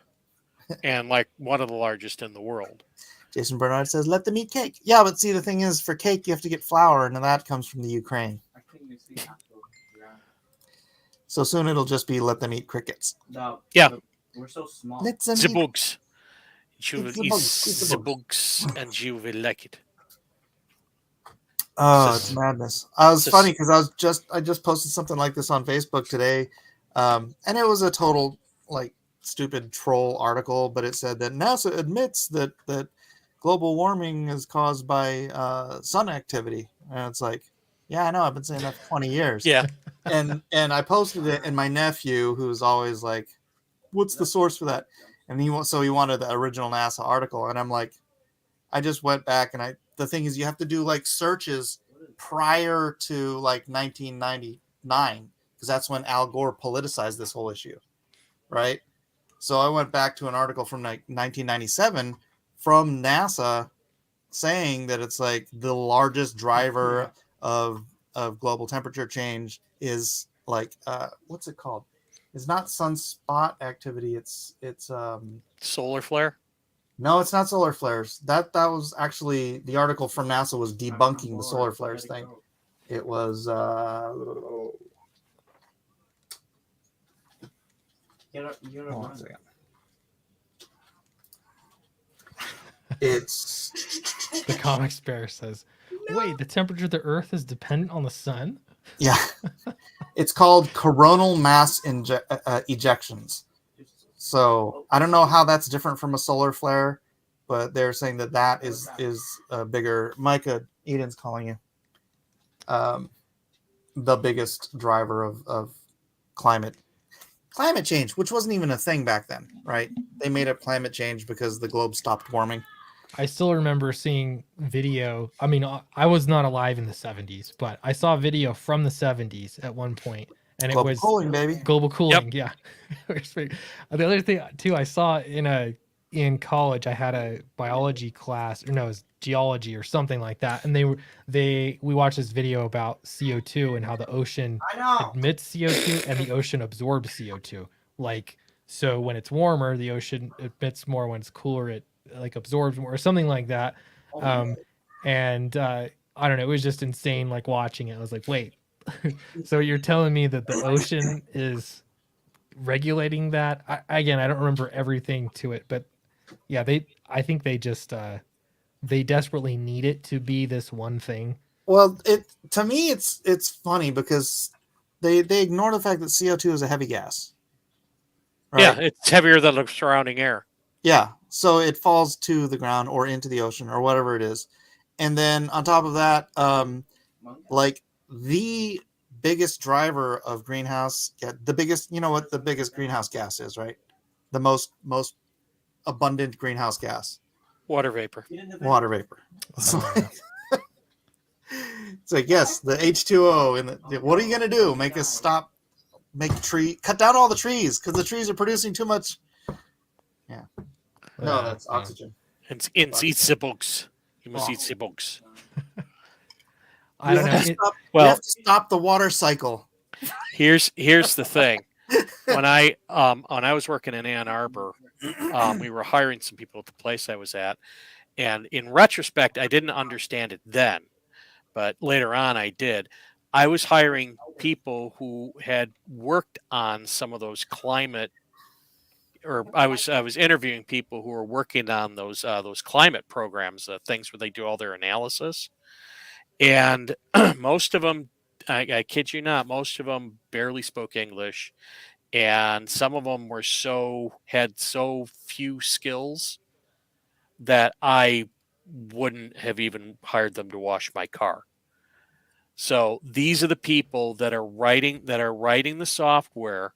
and like one of the largest in the world. Jason Bernard says, "Let them eat cake." Yeah, but see, the thing is, for cake, you have to get flour, and that comes from the Ukraine. I couldn't even see it after the round. So soon it'll just be let them eat crickets. No. Yeah. We're so small. Let them The eat. bugs. You will It's the eat bugs, it's the the bugs, and you will like it. Oh, Sis- it's madness. I was sis- funny because I just posted something like this on Facebook today, and it was a total like stupid troll article, but it said that NASA admits that global warming is caused by sun activity, and it's like, yeah, I know, I've been saying that for 20 years. Yeah, And I posted it, and my nephew, who's always like, "What's the source for that?" And he wanted the original NASA article, and I'm like, I just went back, and the thing is, you have to do like searches prior to like 1999 because that's when Al Gore politicized this whole issue, right? So I went back to an article from like 1997 from NASA saying that it's like the largest driver of global temperature change is like what's it called? It's not sunspot activity. It's solar flare. no, it's not solar flares. That was actually the article from NASA was debunking the solar flares thing. It was You're hold on a run. second. It's The comics bear says, "Wait, the temperature of the Earth is dependent on the sun." yeah. It's called coronal mass ejections. So I don't know how that's different from a solar flare, but they're saying that is a bigger. Micah Eden's calling you. The biggest driver of climate change, which wasn't even a thing back then, right? They made up climate change because the globe stopped warming. I still remember seeing video. I mean, I was not alive in the 70s, but I saw a video from the 70s at one point, and Global it was cooling, baby. global cooling. Yeah. The other thing too, I saw in college, I had a biology class, or no, it was geology or something like that, and we watched this video about CO2 and how the ocean I know. emits CO2 and the ocean absorbs CO2. Like, so when it's warmer, the ocean emits more. When it's cooler, it like absorbs more or something like that. And I don't know, it was just insane like watching it. I was like, wait, so you're telling me that the ocean is regulating that? Again, I don't remember everything to it, but yeah, I think they just they desperately need it to be this one thing. Well, to me it's funny because they ignore the fact that CO2 is a heavy gas. Right? Yeah, it's heavier than the surrounding air. Yeah, so it falls to the ground or into the ocean or whatever it is, and then on top of that, like the biggest driver of greenhouse, the biggest, you know what the biggest greenhouse gas is, right? The most abundant greenhouse gas, Water vapor. water vapor. Oh, It's like, yes, the H2O, and what are you gonna do? Make us stop? Cut down all the trees because the trees are producing too much. Yeah. No, that's yeah. oxygen. And eat the bugs. You must eat the bugs. I don't know. We have to stop the water cycle. Here's the thing. When I was working in Ann Arbor, we were hiring some people at the place I was at, and in retrospect, I didn't understand it then, but later on I did. I was hiring people who had worked on some of those climate, or I was interviewing people who were working on those climate programs, things where they do all their analysis, and most of them, I kid you not, most of them barely spoke English, and some of them had so few skills that I wouldn't have even hired them to wash my car. So these are the people that are writing the software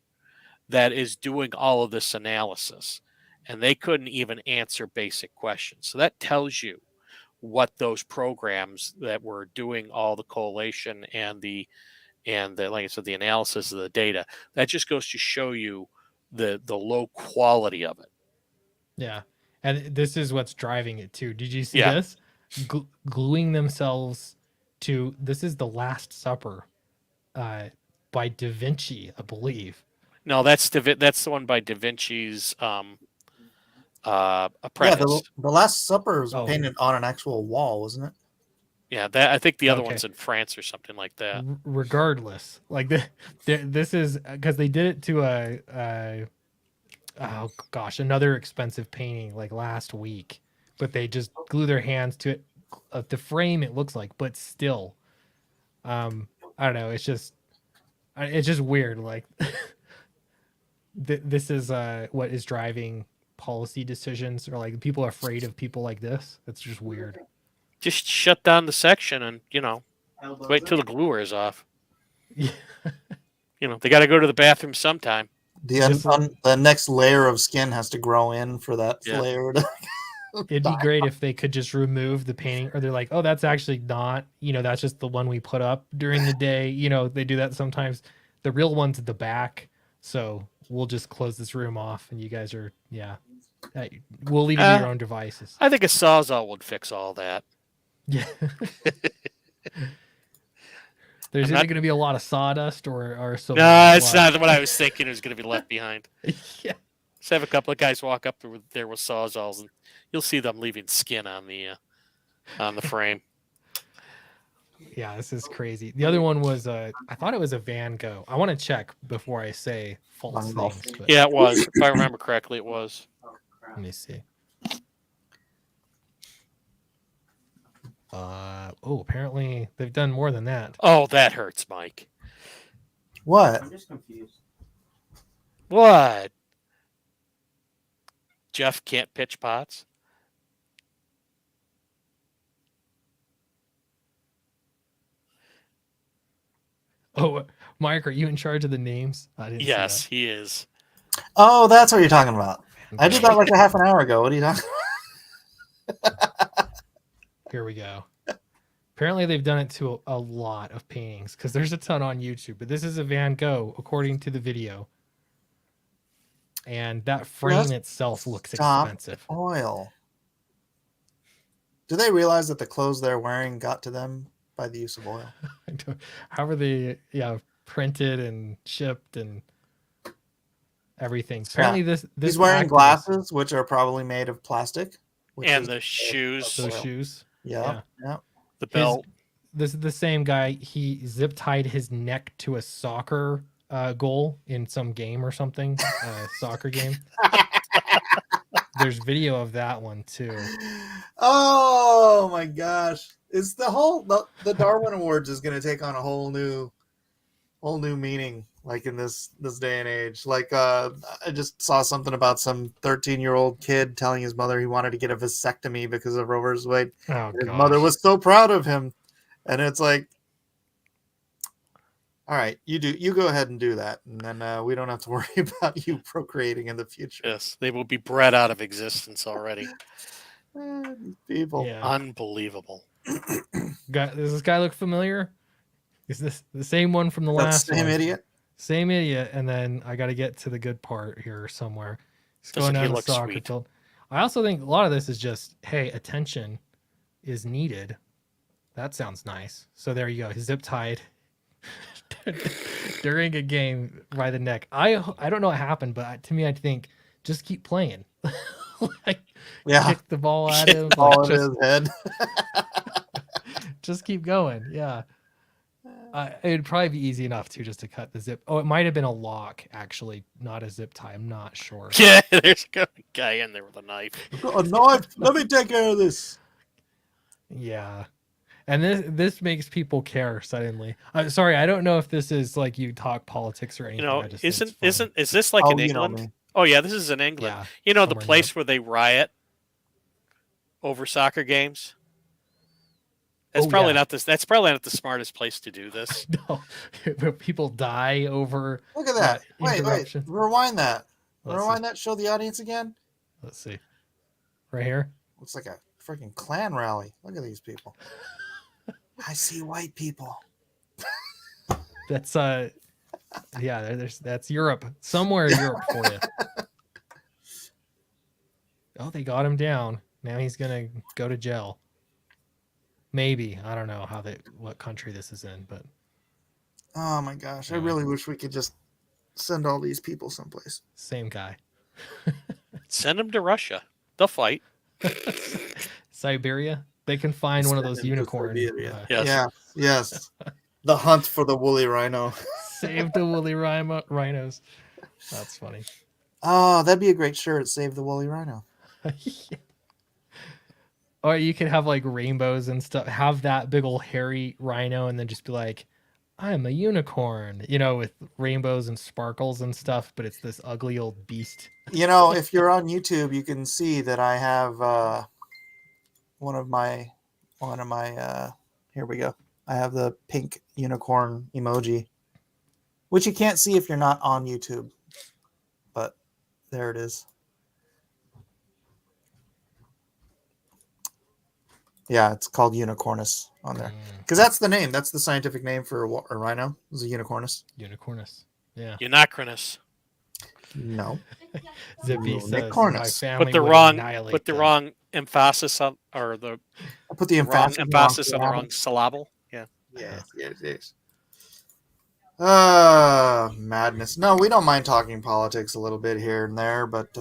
that is doing all of this analysis, and they couldn't even answer basic questions. So that tells you what those programs that were doing all the collation and the and like I said, the analysis of the data, that just goes to show you the low quality of it. Yeah. And this is what's driving it too. Did you see Yeah. this? Gluing themselves to this is The Last Supper by Da Vinci, I believe. No, that's the one by Da Vinci's Yeah, apprentice. the Last Supper was Oh. painted on an actual wall, wasn't it? Yeah, that I think the other Okay. one's in France or something like that. Regardless, like this is because they did it to oh gosh, another expensive painting like last week, but they just glue their hands to it. The frame it looks like, but still, I don't know. It's just weird. Like this is what is driving policy decisions, or like people are afraid of people like this. It's just weird. Just shut down the section and Elbows wait till the up. glue wears off. Yeah. They got to go to the bathroom sometime. The next layer of skin has to grow in for that Yeah. layer to It'd be great if they could just remove the painting, or they're like, oh, that's actually not, that's just the one we put up during the day. They do that sometimes. The real one's at the back. So we'll just close this room off and you guys are, we'll leave you to your own devices. I think a Sawzall would fix all that. Yeah. There's either going to be a lot of sawdust or some. No, it's not what I was thinking. It was going to be left behind. Yeah. Just have a couple of guys walk up there with Sawzalls, and you'll see them leaving skin on the frame. Yeah, this is crazy. The other one was I thought it was a Van Gogh. I want to check before I say false Van Gogh. things. But Yeah, it was. If I remember correctly, it was. let me see. Apparently they've done more than that. Oh, that hurts, Mike. what? I'm just confused. What? Jeff can't pitch pots? Oh, Mike, are you in charge of the names? I didn't. Yes, he is. Oh, that's what you're talking about. See I did that like a half an hour ago. What are you talking Here we go. Apparently, they've done it to a lot of paintings because there's a ton on YouTube. But this is a Van Gogh, according to the video. And that frame itself looks Stop expensive. Oil. Do they realize that the clothes they're wearing got to them by the use of oil? How are they, printed and shipped and everything? Apparently, this He's wearing activist- glasses, which are probably made of plastic. which And is- the shoes, Those oil. shoes. Yeah, yeah. the belt. This is the same guy. He zip tied his neck to a soccer goal in some game or something, soccer game. There's video of that one too. Oh my gosh! It's the Darwin Awards is going to take on a whole new meaning, like in this day and age. Like I just saw something about some 13-year-old kid telling his mother he wanted to get a vasectomy because of Roe vs. Wade. Oh, His gosh. mother was so proud of him, and it's like, all right, you go ahead and do that, and then we don't have to worry about you procreating in the future. Yes, they will be bred out of existence already. These people. Yeah. Unbelievable. Does this guy look familiar? Is this the same one from the That last same one? idiot. Same idiot. And then I got to get to the good part here somewhere. He's Doesn't going he down the look soccer sweet? field. I also think a lot of this is just, hey, attention is needed. That sounds nice. So there you go. He's zip tied during a game by the neck. I don't know what happened, but to me, I think just keep playing. Like, Yeah. kick the ball at him. All Like, in his head. just keep going. Yeah. It'd probably be easy enough too, just to cut the zip. Oh, it might have been a lock, actually, not a zip tie. I'm not sure. Yeah, there's a guy in there with a knife. A knife. Let me take care of this. Yeah. And this makes people care suddenly. Sorry, I don't know if this is like you talk politics or anything. I just think it's funny. Is this like in England? Me. Oh yeah, this is in England. Yeah, You know the somewhere in place where they riot over soccer games. That's Oh, probably yeah. not this. That's probably not the smartest place to do this. No, people die over. Look at that. Wait. interruption. Rewind that. Let's Rewind that. Show the audience again. Let's see. Right here. Looks like a freaking Klan rally. Look at these people. I see white people. That's yeah, that's Europe. Somewhere Europe for you. Oh, they got him down. Now he's gonna go to jail. Maybe. I don't know what country this is in, but Oh my gosh, I Yeah. really wish we could just send all these people someplace. same guy. Send them to Russia. They'll fight. Siberia. They can find one of those Send them to unicorn. Siberia. Yes. Yeah, yes. The hunt for the woolly rhino. Save the woolly rhinos. That's funny. Oh, that'd be a great shirt. Save the woolly rhino. Or you could have like rainbows and stuff. Have that big old hairy rhino, and then just be like, "I'm a unicorn," with rainbows and sparkles and stuff. But it's this ugly old beast. You know, if you're on YouTube, you can see that I have one of my here we go. I have the pink unicorn emoji, which you can't see if you're not on YouTube, but there it is. Yeah, it's called unicornus on there because that's the name. That's the scientific name for a rhino. Is a unicornus. Unicornus. Yeah. Unacronus. No, Zippy says my Unicornus. family Put the would wrong annihilate put the them. wrong emphasis on, or the I put the wrong emphasis on the wrong syllable. Yeah. Yes. Madness. No, we don't mind talking politics a little bit here and there, but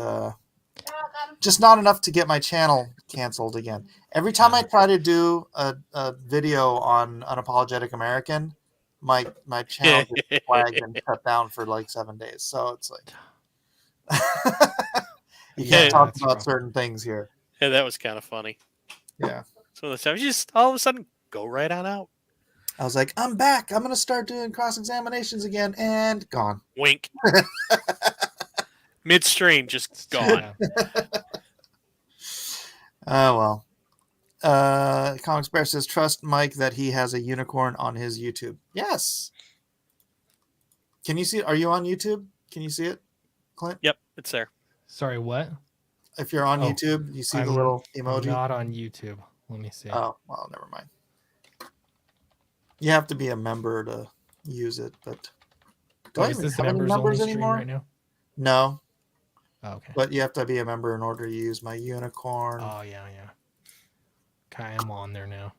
just not enough to get my channel canceled again. Every time I try to do a video on Unapologetic American, my channel gets flagged and shut down for like 7 days. So it's like you Yeah, can't talk that's about rough. certain things here. Yeah, that was kind of funny. Yeah. So the time just all of a sudden go right on out. I was like, I'm back. I'm going to start doing cross examinations again, and gone. Wink. Midstream, just gone. Yeah. Oh well. Comics Bear says, trust Mike that he has a unicorn on his YouTube. Yes. Can you see it? Are you on YouTube? Can you see it, Clint? Yep, it's there. Sorry, what? If you're on Oh, YouTube, you see the I'm little I'm emoji. not on YouTube. Let me see. Oh, well, never mind. You have to be a member to use it, but do I is even this have any members only members stream anymore? right now? No, Oh, okay. but you have to be a member in order to use my unicorn. Oh yeah. Okay, I'm on there now.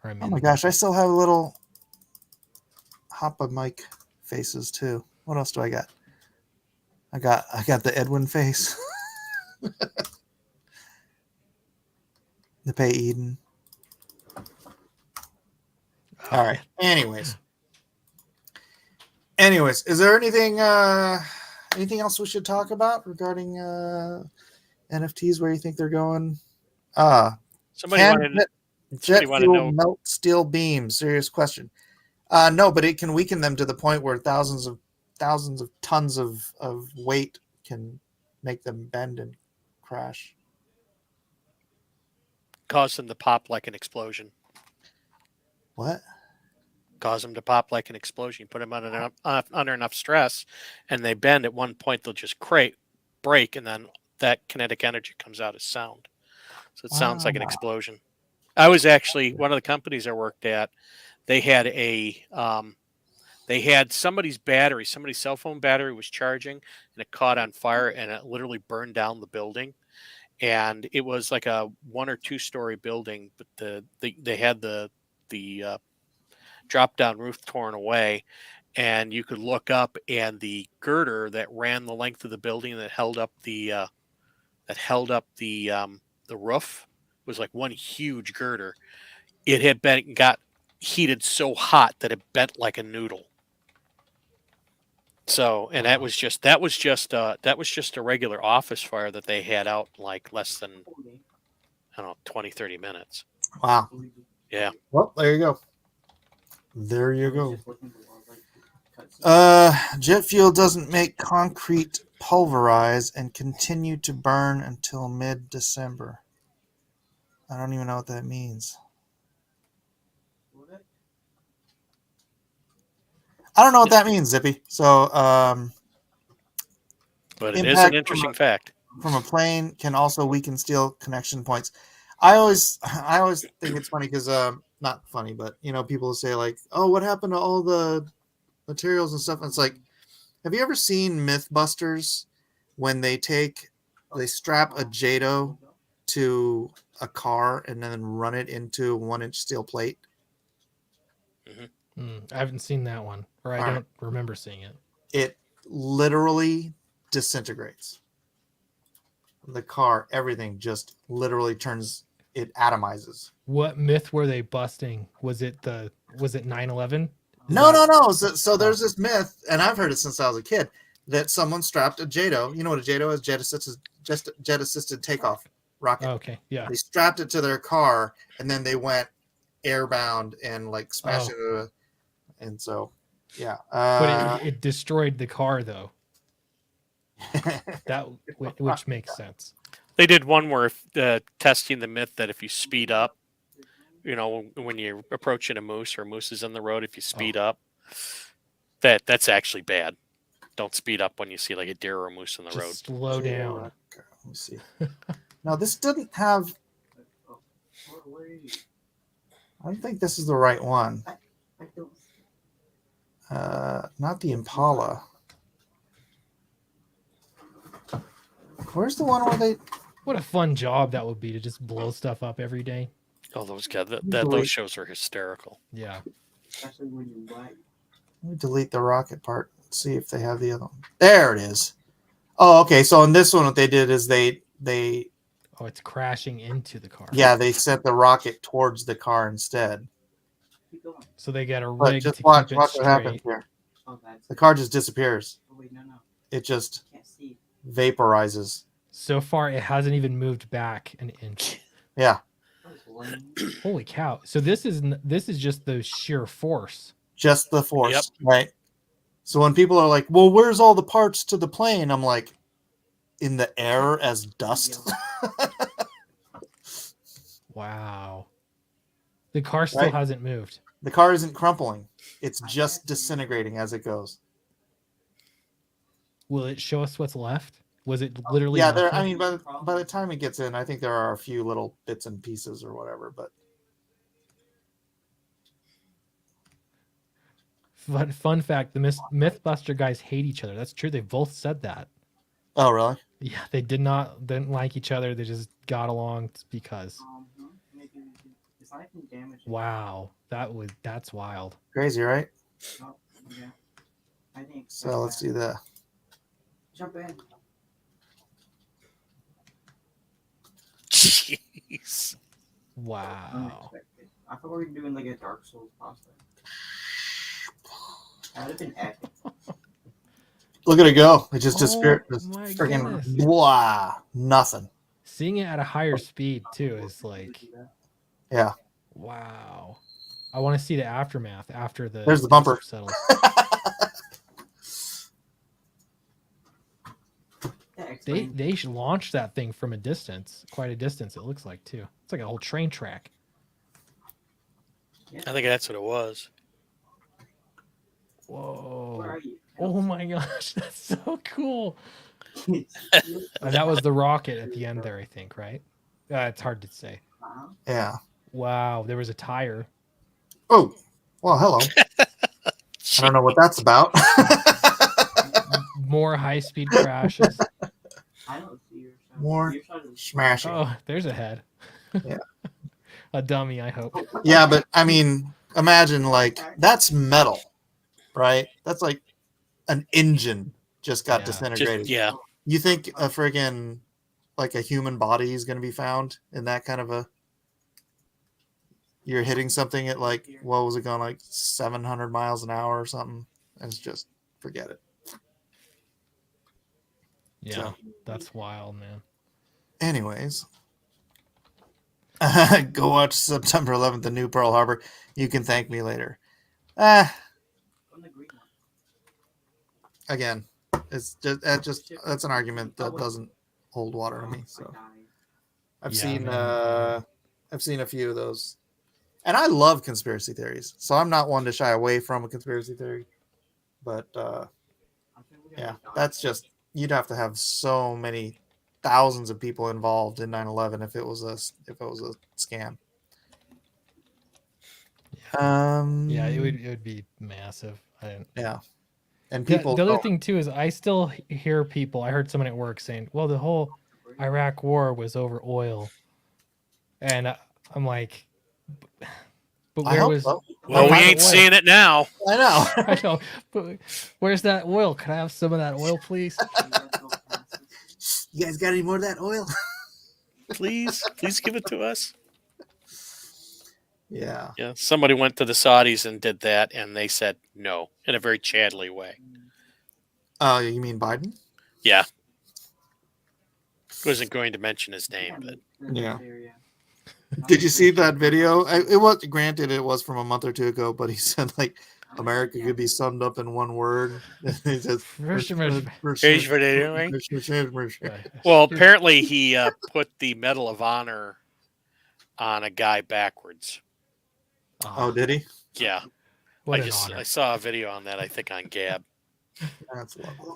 Or I'm Oh in my there. gosh, I still have little Hoppa Mike faces too. What else do I got? I got the Edwin face. The Pay Eden. All right. Anyways, is there anything else we should talk about regarding NFTs? Where you think they're going? Somebody Can wanted jet wanted to fuel know- melt steel beams? Serious question. No, but it can weaken them to the point where thousands of tons of weight can make them bend and crash. cause them to pop like an explosion. What? Cause them to pop like an explosion. You put them under enough stress, and they bend. At one point, they'll just break, and then that kinetic energy comes out as sound. So it sounds like an Wow. explosion. I was actually one of the companies I worked at. They had somebody's cell phone battery was charging, and it caught on fire, and it literally burned down the building. And it was like a 1 or 2 story building, but they had the drop down roof torn away, and you could look up, and the girder that ran the length of the building that held up the roof was like one huge girder. It had got heated so hot that it bent like a noodle. So, and that was just a regular office fire that they had out in like less than, I don't know, 20-30 minutes. Wow. Yeah. Well, there you go. There you go. Jet fuel doesn't make concrete pulverize and continue to burn until mid-December. I don't even know what that means. I don't know what that means, Zippy. So, But it is Impact an interesting fact. from a plane can also weaken steel connection points. I always think it's funny because not funny, but people say like, "Oh, what happened to all the materials and stuff?" And it's like, have you ever seen Mythbusters when they strap a Jado to a car and then run it into a 1-inch steel plate? I haven't seen that one, or I All don't remember seeing it. It literally disintegrates. The car, everything just literally turns, it atomizes. What myth were they busting? Was it 9/11? No. So there's this myth, and I've heard it since I was a kid, that someone strapped a JATO. You know what a JATO is? Jet assisted takeoff rocket. Okay, yeah. They strapped it to their car, and then they went airbound and like smashed into it. And so, yeah. But it destroyed the car though. Which makes sense. They did one where testing the myth that if you speed up, when you're approaching a moose or a moose is in the road, if you speed up, that's actually bad. Don't speed up when you see like a deer or a moose in the road. Slow down. Let me see. Now this doesn't have. I don't think this is the right one. Not the Impala. Where's the one where they? What a fun job that would be to just blow stuff up every day. Oh, those guys! Those shows are hysterical. Yeah. Especially when you bite. Let me delete the rocket part. See if they have the other one. There it is. Oh, okay. So in this one, what they did is they Oh, it's crashing into the car. yeah, they sent the rocket towards the car instead. Keep going. So they got a But rig just to watch keep it what happens straight. here. Oh, that's. The car just disappears. Oh, wait, no. It just Can't see. vaporizes. So far, it hasn't even moved back an inch. Yeah, That was lame. Holy cow! So this is just the sheer force. just the force, right? So when people are like, "Well, where's all the parts to the plane?" I'm like, in the air as dust. Wow. The car still Right. hasn't moved. The car isn't crumpling; it's just disintegrating as it goes. Will it show us what's left? Was it literally? Yeah, there. nothing? I mean, by the time it gets in, I think there are a few little bits and pieces or whatever. But Fun fact: the Mythbuster guys hate each other. That's true. They both said that. oh, really? Yeah, they didn't like each other. They just got along because. Maybe it's not even damaged. Wow, that's wild. Crazy, right? Oh, yeah. I think. So let's see the. Jump in. Jeez. Wow. Unexpected. I thought we were doing like a Dark Souls boss fight. That would have been epic. Look at it go! It just disappeared. Oh, Just my freaking goodness. blah, nothing. Seeing it at a higher speed too is like, Yeah. wow. I want to see the aftermath after the. There's the bumper. dust settles. They should launch that thing from a distance, quite a distance. It looks like too. It's like a whole train track. I think that's what it was. Where Whoa! are you? Oh my gosh, that's so cool. That was the rocket at the end there, I think, right? It's hard to say. Yeah. Wow, there was a tire. Oh, well, hello. I don't know what that's about. More high-speed crashes. I don't see your shot. More Your shot is- Smashing. Oh, there's a head. Yeah. A dummy, I hope. Yeah, but I mean, imagine like that's metal, right? That's like an engine just got Yeah. disintegrated. Yeah. You think a friggin' like a human body is going to be found in that kind of a? You're hitting something at like what was it going like 700 miles an hour or something, and it's just forget it. Yeah, So. that's wild, man. Anyways, go watch September 11th, the new Pearl Harbor. You can thank me later. On the green one. Again, it's just that's an argument that doesn't hold water to me. So I've Yeah, seen a few of those, and I love conspiracy theories. So I'm not one to shy away from a conspiracy theory, but yeah, that's just you'd have to have so many thousands of people involved in 9/11 if it was a scam. Yeah, it would be massive. Yeah, and The, people. the other don't- thing too is I still hear people. I heard someone at work saying, "Well, the whole Iraq war was over oil," and I'm like, "But I where hope was?" so. Well, we where's the ain't oil?" seeing it now. I know. I know, but where's that oil? Can I have some of that oil, please? You guys got any more of that oil? Please give it to us. Yeah. Yeah, somebody went to the Saudis and did that, and they said no in a very Chadley way. Oh, you mean Biden? Yeah, wasn't going to mention his name, but Yeah. Did you see that video? It was granted it was from a month or two ago, but he said like America could be summed up in one word. He says, well, apparently he put the Medal of Honor on a guy backwards. Oh, did he? Yeah, What I an honor. I saw a video on that. I think on Gab. That's lovely.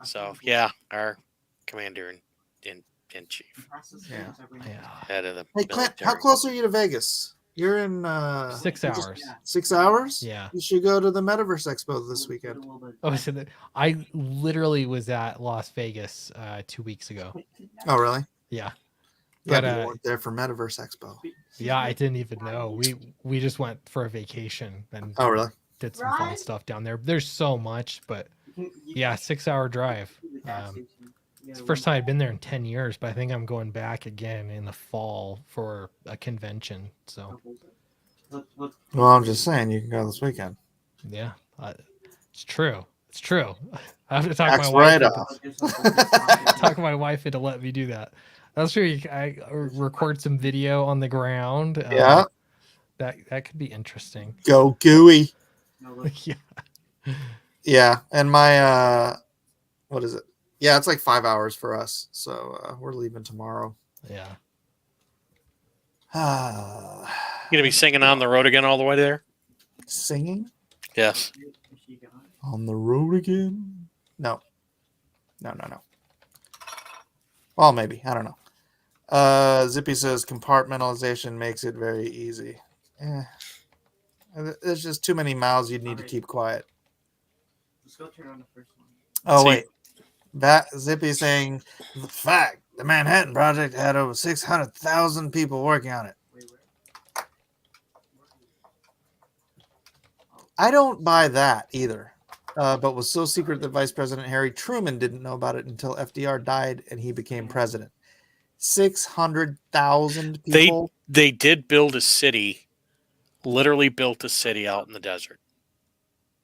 So yeah, our commander in chief, Yeah. head of the Hey, Clint, how military. close are you to Vegas? You're in 6 hours. 6 hours? Yeah. You should go to the Metaverse Expo this weekend. Oh, so I literally was at Las Vegas 2 weeks ago. Oh, really? Yeah. Yeah, But, you weren't there for Metaverse Expo. Yeah, I didn't even know. We just went for a vacation and Oh, really? did some fun stuff down there. There's so much, but yeah, 6 hour drive. It's the first time I've been there in 10 years, but I think I'm going back again in the fall for a convention. So Well, I'm just saying you can go this weekend. yeah, it's true. It's true. I have to talk Tax my wife write-off. talk my wife into let me do that. That's true. I record some video on the ground. Yeah. That could be interesting. Go gooey. Yeah. Yeah, and my what is it? Yeah, it's like 5 hours for us, so we're leaving tomorrow. Yeah. You gonna be singing on the road again all the way there? Singing Yes. on the road again? No. Well, maybe, I don't know. Zippy says compartmentalization makes it very easy. There's just too many mouths you'd need to keep quiet. Let's go turn on the first one. Oh See- wait, that Zippy saying the fact the Manhattan Project had over 600,000 people working on it. Wait, where? I don't buy that either. But was so secret that Vice President Harry Truman didn't know about it until FDR died and he became president. 600,000 people. They did build a city, literally built a city out in the desert.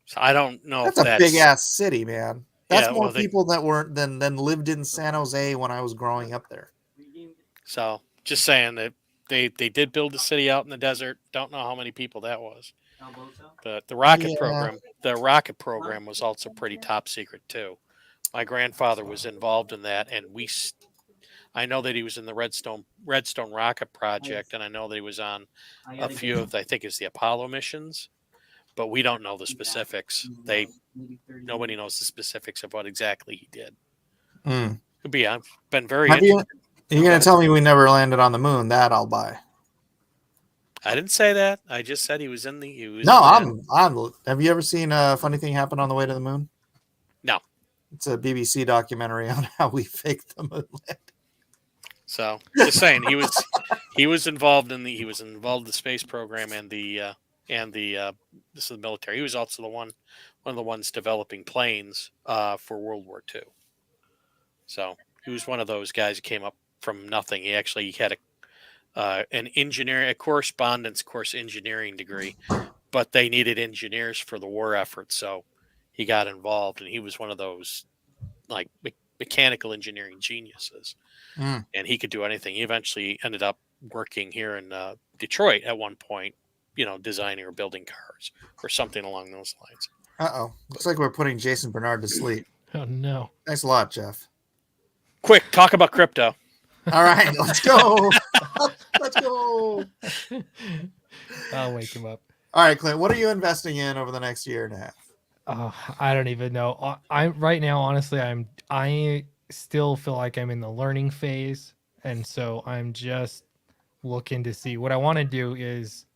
So I don't know That's if a that's big ass city, man. That's Yeah, more well, they- people that weren't than lived in San Jose when I was growing up there. So just saying that they did build a city out in the desert. Don't know how many people that was. But the rocket program was also pretty top secret too. My grandfather was involved in that, and I know that he was in the Redstone rocket project, and I know that he was on a few of I think it's the Apollo missions, but we don't know the specifics. Nobody knows the specifics of what exactly he did. Could be. I've been very. You're gonna tell me we never landed on the moon? That I'll buy. I didn't say that. I just said he was in the. He was No, in the- I'm. Have you ever seen a funny thing happen on the way to the moon? No. It's a BBC documentary on how we faked the moon landing. So just saying, he was involved in the space program and the this is the military. He was also one of the ones developing planes for World War II. So he was one of those guys who came up from nothing. He actually had a correspondence course engineering degree, but they needed engineers for the war effort, so he got involved, and he was one of those like mechanical engineering geniuses. And he could do anything. He eventually ended up working here in Detroit at one point, designing or building cars or something along those lines. Looks like we're putting Jason Bernard to sleep. Oh no. Thanks a lot, Jeff. Quick, talk about crypto. All right, let's go. Let's go. I'll wake him up. All right, Clint, what are you investing in over the next year and a half? Oh, I don't even know. I right now, honestly, I still feel like I'm in the learning phase, and so I'm just looking to see what I want to do is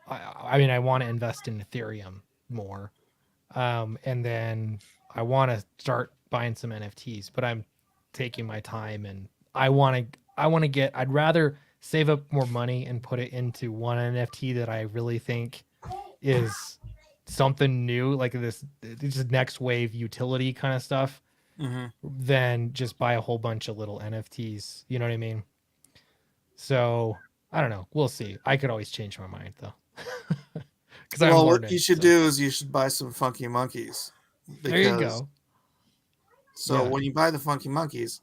I mean, I want to invest in Ethereum more. And then I want to start buying some NFTs, but I'm taking my time and I'd rather save up more money and put it into one NFT that I really think is something new, like this next wave utility kind of stuff, Mhm. than just buy a whole bunch of little NFTs. You know what I mean? So I don't know. We'll see. I could always change my mind though. Because I'm Well, what learning. you should So. do is you should buy some funky monkeys, There you because go. so Yeah. when you buy the funky monkeys,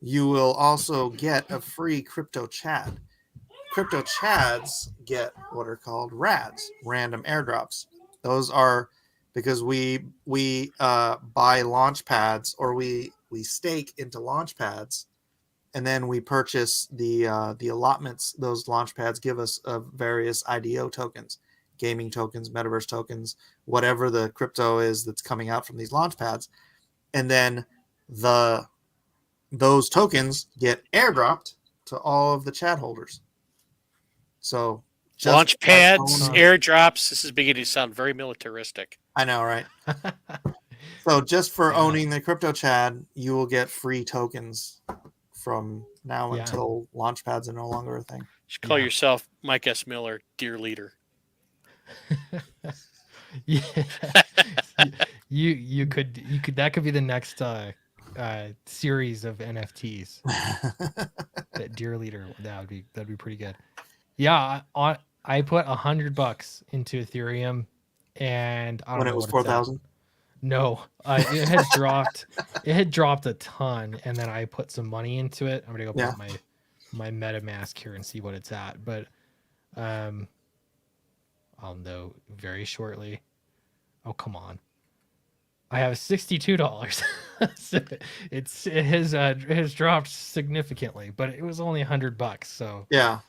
you will also get a free crypto chad. Crypto chads get what are called rads, random airdrops. Those are because we buy launch pads, or we stake into launch pads, and then we purchase the allotments. Those launch pads give us various IDO tokens, gaming tokens, metaverse tokens, whatever the crypto is that's coming out from these launch pads, and then the those tokens get airdropped to all of the chat holders. So just Launch by pads, owning, airdrops. This is beginning to sound very militaristic. I know, right? So just for Yeah. owning the crypto chad, you will get free tokens from now Yeah. until launch pads are no longer a thing. You should call Yeah. yourself Mike S. Miller, dear leader. Yeah. You could that could be the next series of NFTs. That dear leader, that'd be pretty good. Yeah, I put $100 into Ethereum, and I don't When it know was what it's at. 4,000. No, it had dropped. It had dropped a ton, and then I put some money into it. I'm gonna go Yeah. put my MetaMask here and see what it's at. But I'll know very shortly. Oh, come on. I have $62. So it has dropped significantly, but it was only $100. So Yeah.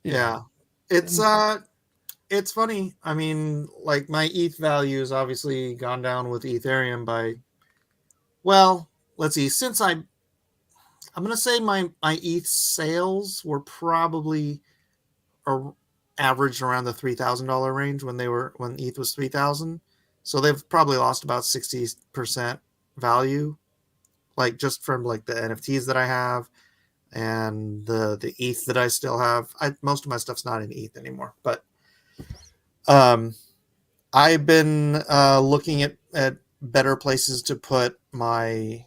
you Yeah. know, It's funny. I mean, like, my ETH value has obviously gone down with Ethereum by, well, let's see, since I'm gonna say my ETH sales were probably averaged around the $3,000 range when ETH was 3,000. So they've probably lost about 60% value, like just from like the NFTs that I have and the ETH that I still have. Most of my stuff's not in ETH anymore, but um, I've been looking at better places to put my,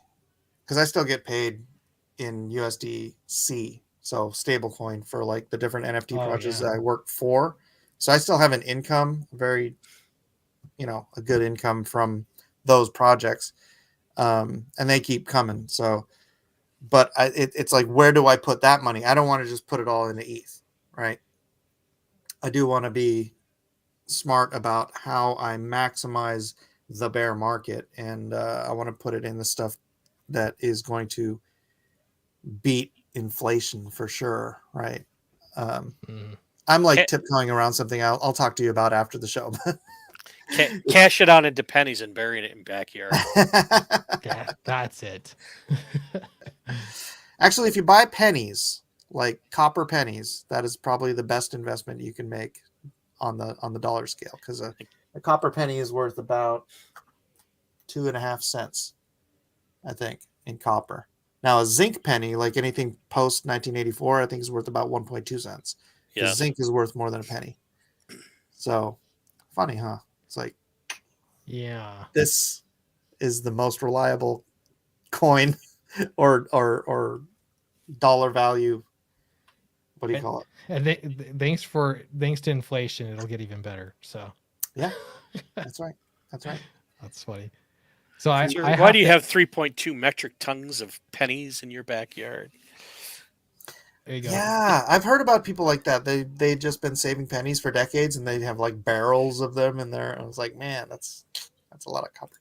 because I still get paid in USDC, so stablecoin, for like the different NFT oh projects yeah, that I work for. So I still have an income, a good income from those projects, and they keep coming. So, but it's like, where do I put that money? I don't want to just put it all into ETH, right? I do want to be smart about how I maximize the bear market, and I want to put it in the stuff that is going to beat inflation for sure, right? Um, mm. I'm like Ca- tiptoeing around something I'll talk to you about after the show. cash it out into pennies and burying it in backyard. That's it. Actually, if you buy pennies, like copper pennies, that is probably the best investment you can make on the dollar scale, because a copper penny is worth about 2.5 cents, I think, in copper. Now, a zinc penny, like anything post 1984, I think is worth about 1.2 cents, because Yeah. zinc is worth more than a penny. So funny, huh? It's like, Yeah. this is the most reliable coin or dollar value. What do you call it? And thanks to inflation, it'll get even better. So Yeah, that's right. That's right. that's funny. So I Why have do you to, have 3.2 metric tons of pennies in your backyard? there you go. Yeah, I've heard about people like that. They've just been saving pennies for decades, and they have like barrels of them in there. I was like, man, that's a lot of copper.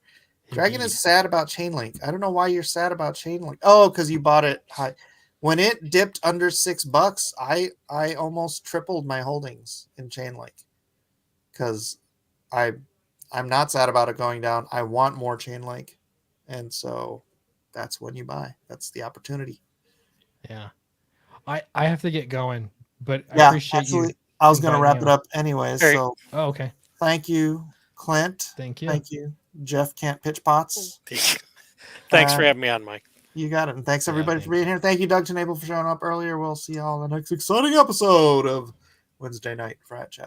Dragon Indeed. is sad about Chainlink. I don't know why you're sad about Chainlink. Oh, because you bought it high. When it dipped under $6, I almost tripled my holdings in Chainlink, because I'm not sad about it going down. I want more Chainlink, and so that's when you buy. That's the opportunity. Yeah. I have to get going, but I Yeah, appreciate you absolutely. I was going to inviting wrap me it on. up anyways. Hey. So Oh, okay. thank you, Clint. Thank you. Thank you, Jeff Can't Pitch Pots. Thanks for having me on, Mike. You got it. And thanks Yeah, everybody for thanks. being here. Thank you, Doug Tenable, for showing up earlier. We'll see y'all in the next exciting episode of Wednesday Night Frat Chat.